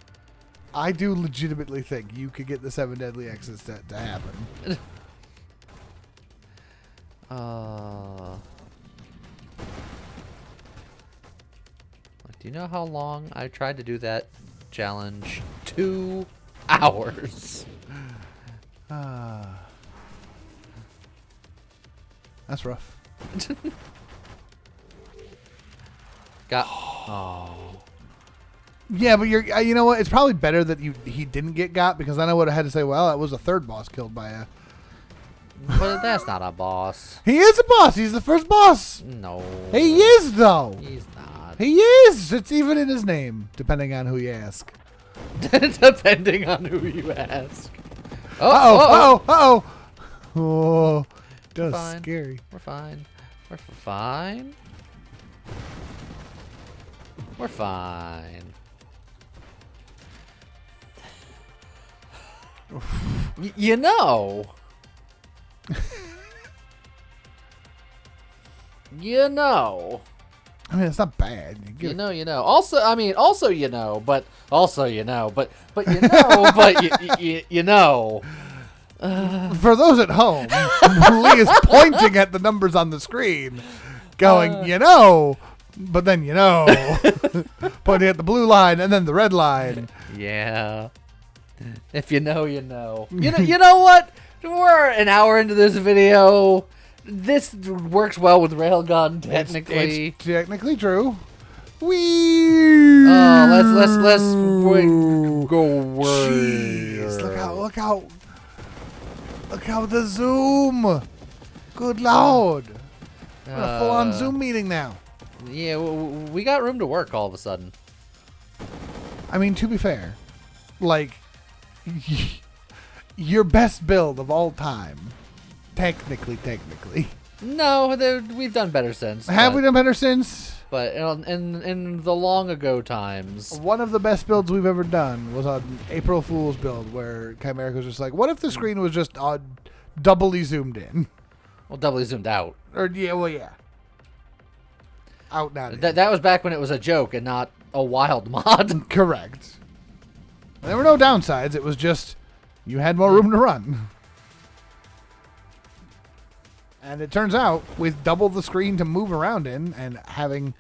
I do legitimately think you could get the 7 deadly X's to happen. Do you know how long I tried to do that challenge? 2 hours. That's rough. Oh. Yeah, but you know what? It's probably better that he didn't get got, because then I would have had to say, well, that was a 3rd boss killed by a. But that's not a boss. He is a boss. He's the first boss. No. He is, though. He's not. He is. It's even in his name, depending on who you ask. Depending on who you ask. Uh-oh. Oh, that's Fine. scary. We're fine. We're fine. We're fine. You know. You know. I mean, it's not bad. You know. Also, you know, but you know. For those at home, Lee is pointing at the numbers on the screen, going, but then pointing at the blue line and then the red line. Yeah. If you know, you know. You know what? We're an hour into this video. This works well with railgun, technically. It's technically true. Wee. Let's go word. Jeez, look how the zoom. Good lord. We're in a full-on Zoom meeting now. Yeah, we got room to work all of a sudden. I mean, to be fair, like, your best build of all time, technically. No, we've done better since. Have we done better since? But in the long ago times, one of the best builds we've ever done was on April Fool's build, where Chimeric was just like, what if the screen was just doubly zoomed in? Well, doubly zoomed out. Yeah. Out, not in. That was back when it was a joke and not a wild mod. Correct. There were no downsides. It was just you had more room to run. And it turns out, with double the screen to move around in and having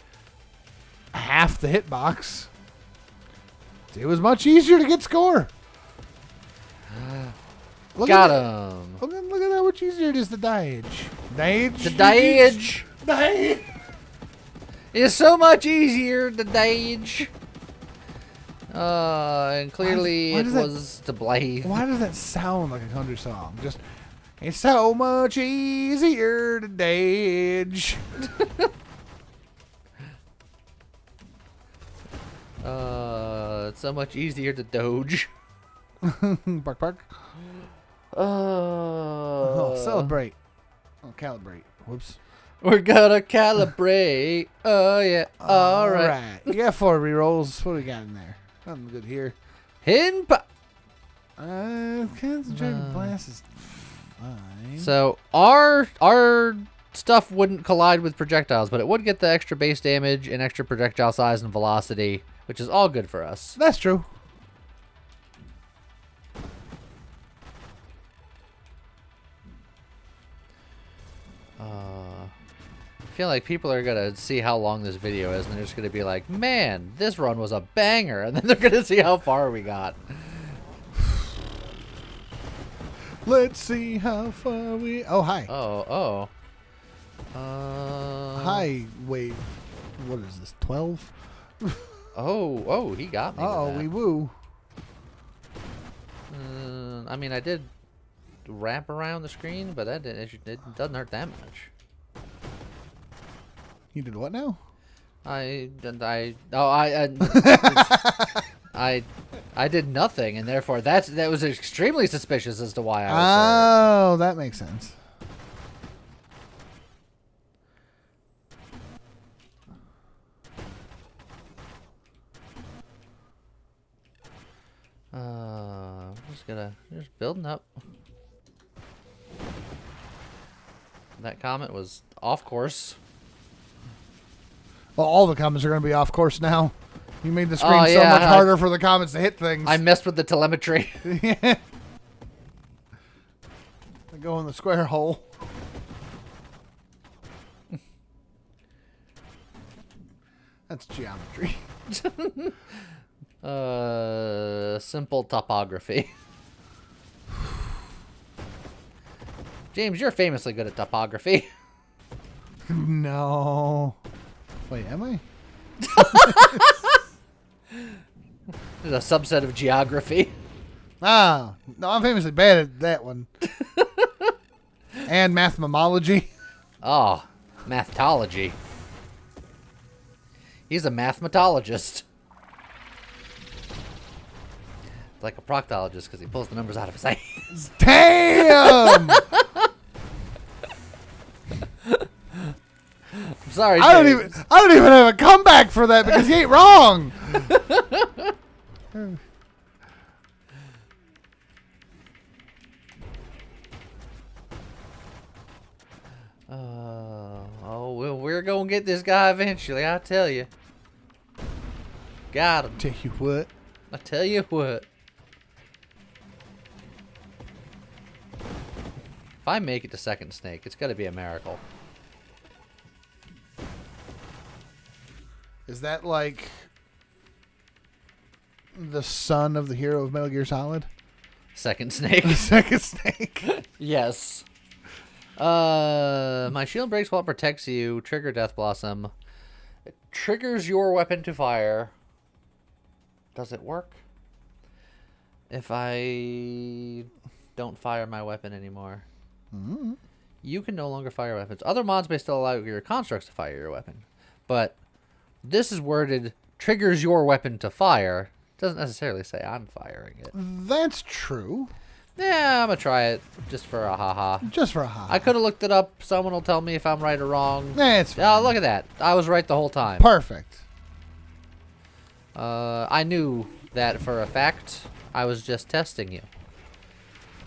half the hitbox, it was much easier to get score. Got him. Look at how much easier it is to dodge. The dodge. It's so much easier to dodge. And clearly it was to blame. Why does that sound like a country song? Just, it's so much easier to dodge. It's so much easier to doge. Bark. Celebrate. Oh, calibrate. Whoops. We're gonna calibrate. Oh, yeah. All right. You got 4 rerolls. What do we got in there? Nothing good here. Hidden Concentrated blast is fine. So, our stuff wouldn't collide with projectiles, but it would get the extra base damage and extra projectile size and velocity, which is all good for us. That's true. I feel like people are going to see how long this video is, and they're just going to be like, man, this run was a banger. And then they're going to see how far we got. Let's see how far we... Oh, hi. Hi, wave. What is this, 12? Oh, he got me. Uh-oh, we woo. I mean, I did wrap around the screen, but it doesn't hurt that much. You did what now? I did nothing, and therefore that was extremely suspicious as to why I was Oh, that makes sense. Just building up. That comment was off course. Well, all the comments are going to be off course now. You made the screen Oh, so yeah, much harder for the comments to hit things. I messed with the telemetry. Yeah. They go in the square hole. That's geometry. Simple topography. James, you're famously good at topography. No. Wait, am I? There's a subset of geography. Ah, no, I'm famously bad at that one. And mathemology. Oh, mathology. He's a mathematologist. Like a proctologist because he pulls the numbers out of his hands. Damn! I'm sorry, I James. don't even have a comeback for that because he ain't wrong. We're going to get this guy eventually, I tell you. Got him. Tell you what. I tell you what. If I make it to second snake, it's got to be a miracle. Is that like the son of the hero of Metal Gear Solid? Second snake. Second snake. Yes. My shield breaks while it protects you. Trigger Death Blossom. It triggers your weapon to fire. Does it work? If I don't fire my weapon anymore. Mm-hmm. You can no longer fire weapons. Other mods may still allow your constructs to fire your weapon. But this is worded, triggers your weapon to fire. Doesn't necessarily say I'm firing it. That's true. Yeah, I'm going to try it just for a haha. Just for a haha. I could have looked it up. Someone will tell me if I'm right or wrong. It's fine. Oh, look at that. I was right the whole time. Perfect. I knew that for a fact. I was just testing you.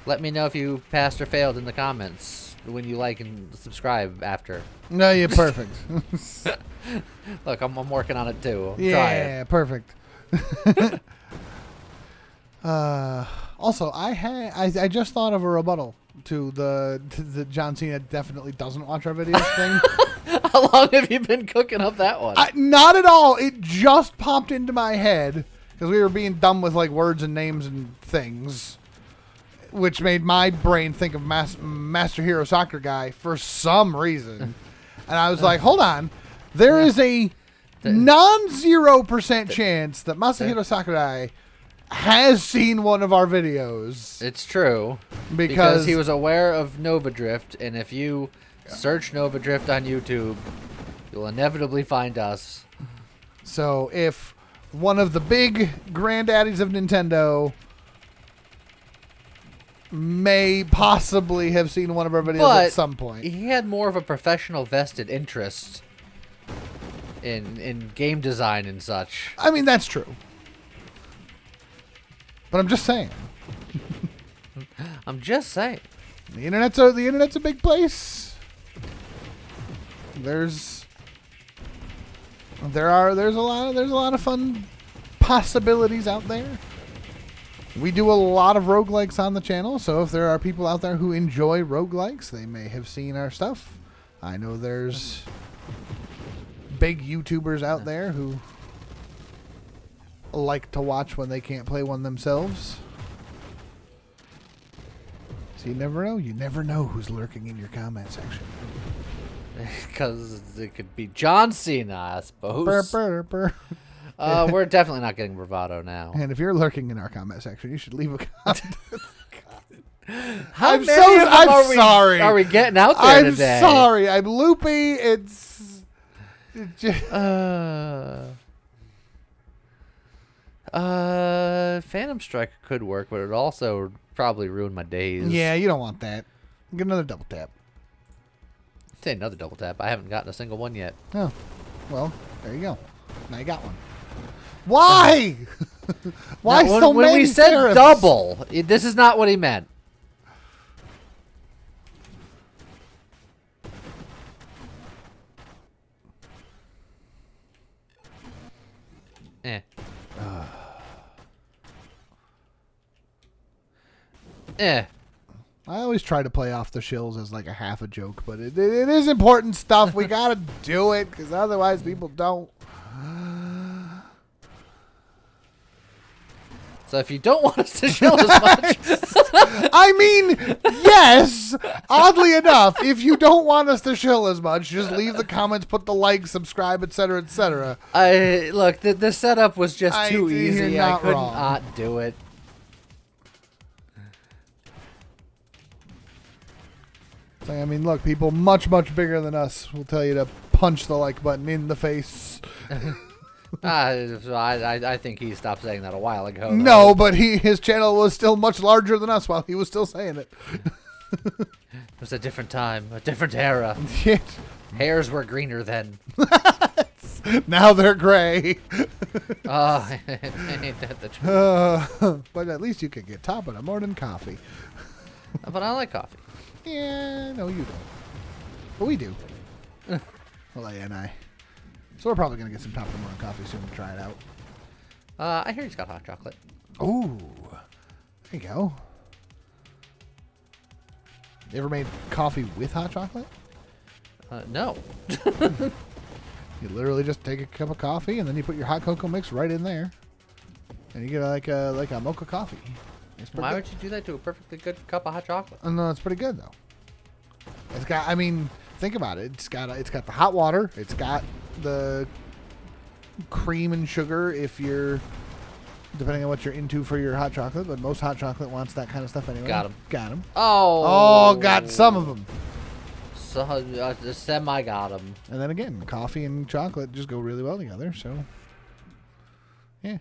Let me know if you passed or failed in the comments when you like and subscribe after. No, you're perfect. Look, I'm working on it too. I'm yeah, trying. perfect. Also, I just thought of a rebuttal to the John Cena definitely doesn't watch our videos thing. How long have you been cooking up that one? Not at all. It just popped into my head because we were being dumb with like words and names and things, which made my brain think of Master Hero Soccer Guy for some reason. And I was like, hold on. There is a non-0% chance that Masahiro Sakurai has seen one of our videos. It's true. Because he was aware of Nova Drift, and if you search Nova Drift on YouTube, you'll inevitably find us. So if one of the big granddaddies of Nintendo may possibly have seen one of our videos at some point. He had more of a professional vested interest in game design and such. I mean, that's true. But I'm just saying. I'm just saying. The internet's a big place. There's a lot of fun possibilities out there. We do a lot of roguelikes on the channel, so if there are people out there who enjoy roguelikes, they may have seen our stuff. I know there's big YouTubers out there who like to watch when they can't play one themselves. So you never know. You never know who's lurking in your comment section. Because it could be John Cena, I suppose. Burr. We're definitely not getting bravado now. And if you're lurking in our comment section, you should leave a comment. How I'm many of them I'm sorry. Are we getting out there I'm today? sorry. I'm loopy. It's just... Phantom Strike could work, but it would also probably ruin my days. Yeah, you don't want that. Get another double tap. Say another double tap. I haven't gotten a single one yet. Oh, well, there you go. Now you got one. Why? Why now, so when many? We said serifs? double, this is not what he meant. Eh. Eh. I always try to play off the shills as like a half a joke, but it is important stuff. We gotta do it because otherwise people don't. So if you don't want us to show as much, I mean, yes. Oddly enough, if you don't want us to shill as much, just leave the comments, put the like, subscribe, etc., etc. Look, the setup was just too easy. I couldn't wrong. not do it. I mean, look, people much, much bigger than us will tell you to punch the like button in the face. I think he stopped saying that a while ago. Though. No, but his channel was still much larger than us while he was still saying it. It was a different time, a different era. Shit. Hairs were greener then. Now they're gray. Oh, ain't that the truth? But at least you could get top of the morning coffee. But I like coffee. Yeah, no, you don't. But we do. Well, and I. So we're probably going to get some top of the morning coffee soon to try it out. I hear he's got hot chocolate. Ooh. There you go. You ever made coffee with hot chocolate? No. You literally just take a cup of coffee and then you put your hot cocoa mix right in there. And you get like a mocha coffee. Why would you do that to a perfectly good cup of hot chocolate? No, it's pretty good though. It's got. I mean, think about it. It's got the hot water. It's got the cream and sugar. If you're depending on what you're into for your hot chocolate, but most hot chocolate wants that kind of stuff anyway. Got him. Got him. Oh. Got some of them. So semi got him. And then again, coffee and chocolate just go really well together. So, yeah.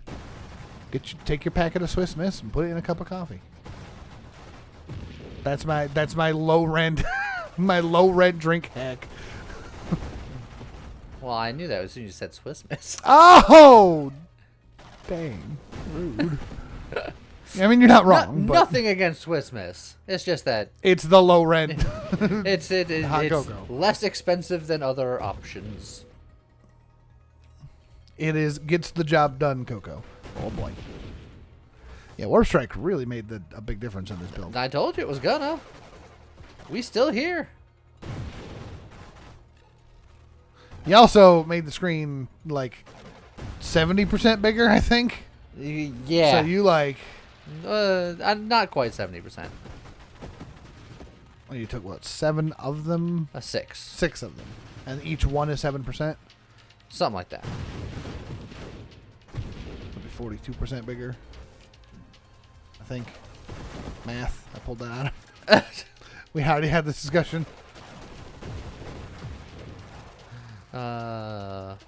Take your packet of Swiss Miss and put it in a cup of coffee. That's my low rent drink hack. Well, I knew that as soon as you said Swiss Miss. Oh, dang, rude. I mean, you're not wrong. But nothing against Swiss Miss. It's just that it's the low rent. it's hot cocoa. Less expensive than other options. It gets the job done, cocoa. Oh boy. Yeah, Warp Strike really made a big difference in this build. I told you it was gonna. We still here. He also made the screen like 70% bigger, I think. Yeah. So you like... not quite 70%. Well, you took what, 7 of them? 6. 6 of them. And each one is 7%? Something like that. 42% bigger. I think. Math. I pulled that out. We already had this discussion. Well.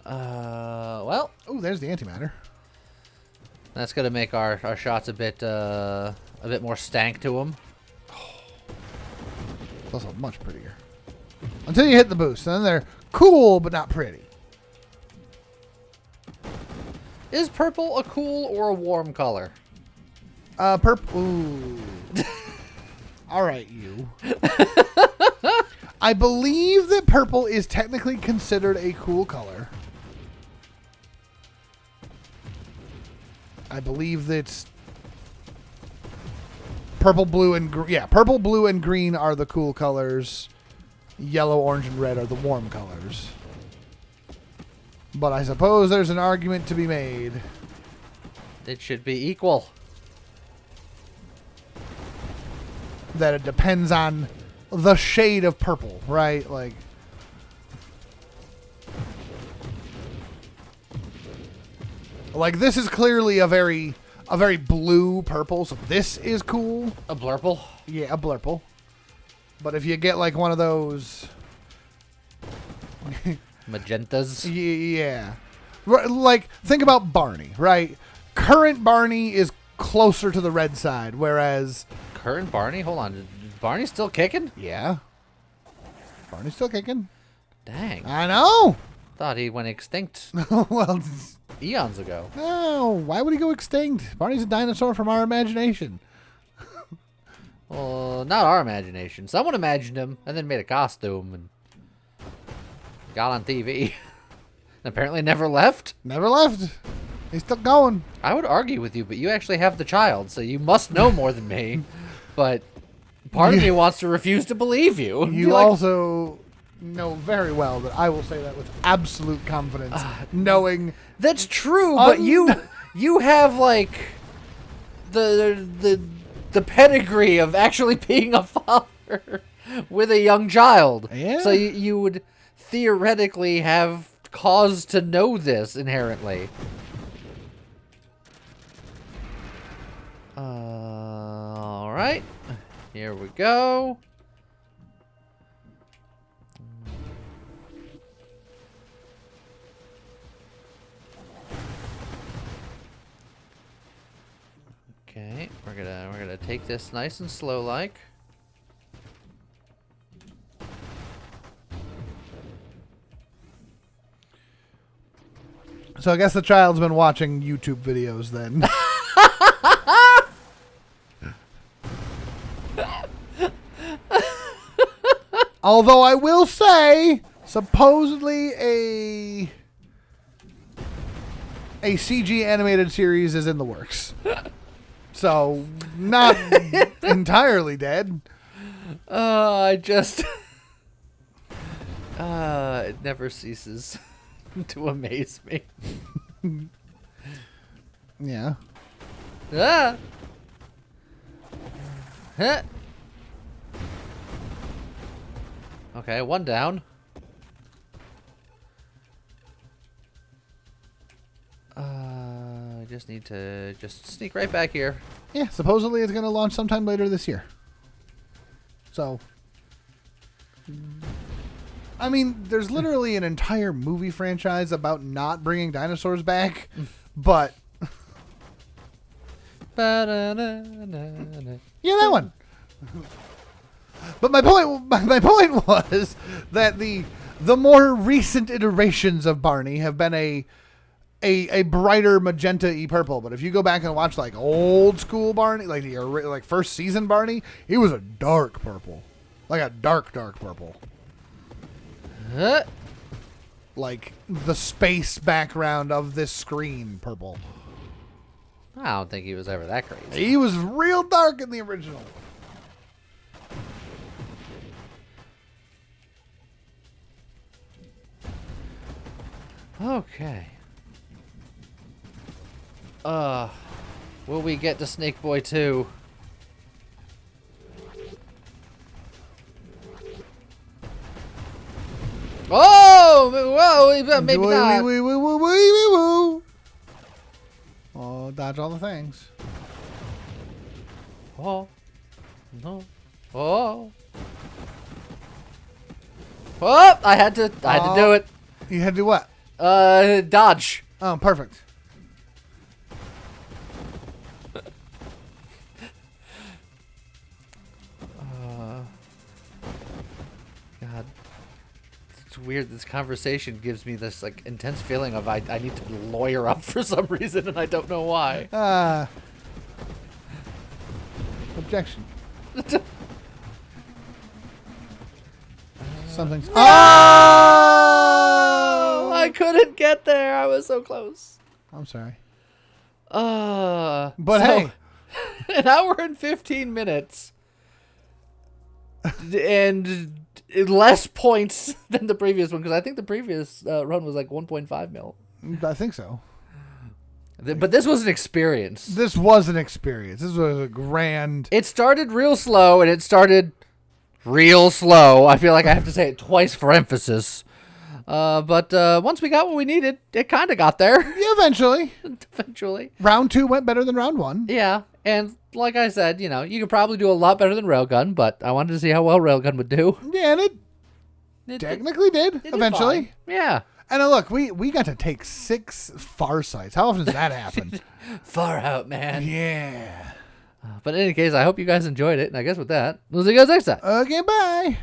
Oh, there's the antimatter. That's gonna make our shots a bit more stank to them. It's also much prettier. Until you hit the boost, then they're cool but not pretty. Is purple a cool or a warm color? Purple. Ooh. All right, you. I believe that purple is technically considered a cool color. I believe that's purple, blue, and green. Yeah, purple, blue, and green are the cool colors. Yellow, orange, and red are the warm colors. But I suppose there's an argument to be made. It should be equal. That it depends on the shade of purple, right? Like, Like, this is clearly a very blue purple, so this is cool. A blurple? Yeah, a blurple. But if you get, like, one of those... Magentas? Yeah. Like, think about Barney, right? Current Barney is closer to the red side, whereas... Current Barney? Hold on. Is Barney still kicking? Yeah. Barney's still kicking. Dang. I know! Thought he went extinct Well, eons ago. no, why would he go extinct? Barney's a dinosaur from our imagination. Well, not our imagination. Someone imagined him and then made a costume and got on TV. And apparently never left. Never left. He's still going. I would argue with you, but you actually have the child, so you must know more than me. But part of me wants to refuse to believe you. You also know very well that I will say that with absolute confidence, knowing that's true, but you have like the pedigree of actually being a father with a young child. Yeah. So you would theoretically have cause to know this inherently. All right. Here we go. Okay, we're gonna take this nice and slow like. So I guess the child's been watching YouTube videos then. Although I will say, supposedly a CG animated series is in the works. So, not entirely dead. I just... it never ceases to amaze me. Yeah. Ah! Huh. Okay, one down. I just need to just sneak right back here. Yeah, supposedly it's going to launch sometime later this year. So, I mean, there's literally an entire movie franchise about not bringing dinosaurs back, but... Yeah, that one. But my point was that the more recent iterations of Barney have been a brighter magenta-y purple. But if you go back and watch like old school Barney, like the like first season Barney, he was a dark purple, like a dark purple, like the space background of this screen purple. I don't think he was ever that crazy. He was real dark in the original. Okay. Will we get to Snake Boy 2? Oh! Whoa! Maybe not. Oh, dodge all the things. Oh. No. Oh. Oh! I had to do it. You had to do what? Dodge. Oh, perfect. God. It's weird. This conversation gives me this like intense feeling of I need to lawyer up for some reason and I don't know why. Objection. Something's... Oh! I couldn't get there. I was so close. I'm sorry. But hey. An hour and 15 minutes. And less points than the previous one, because I think the previous run was like 1.5 mil. I think so. But this was an experience. This was an experience. This was a grand... It started real slow, and it started real slow. I feel like I have to say it twice for emphasis. But once we got what we needed, it kind of got there. Yeah, eventually. Eventually. Round 2 went better than round 1. Yeah, and like I said, you know, you could probably do a lot better than railgun, but I wanted to see how well railgun would do. Yeah, and it technically did It did eventually. fine. Yeah. And look, we got to take 6 far sights. How often does that happen? Far out, man. Yeah. But in any case, I hope you guys enjoyed it, and I guess with that, we'll see you guys next time. Okay, bye.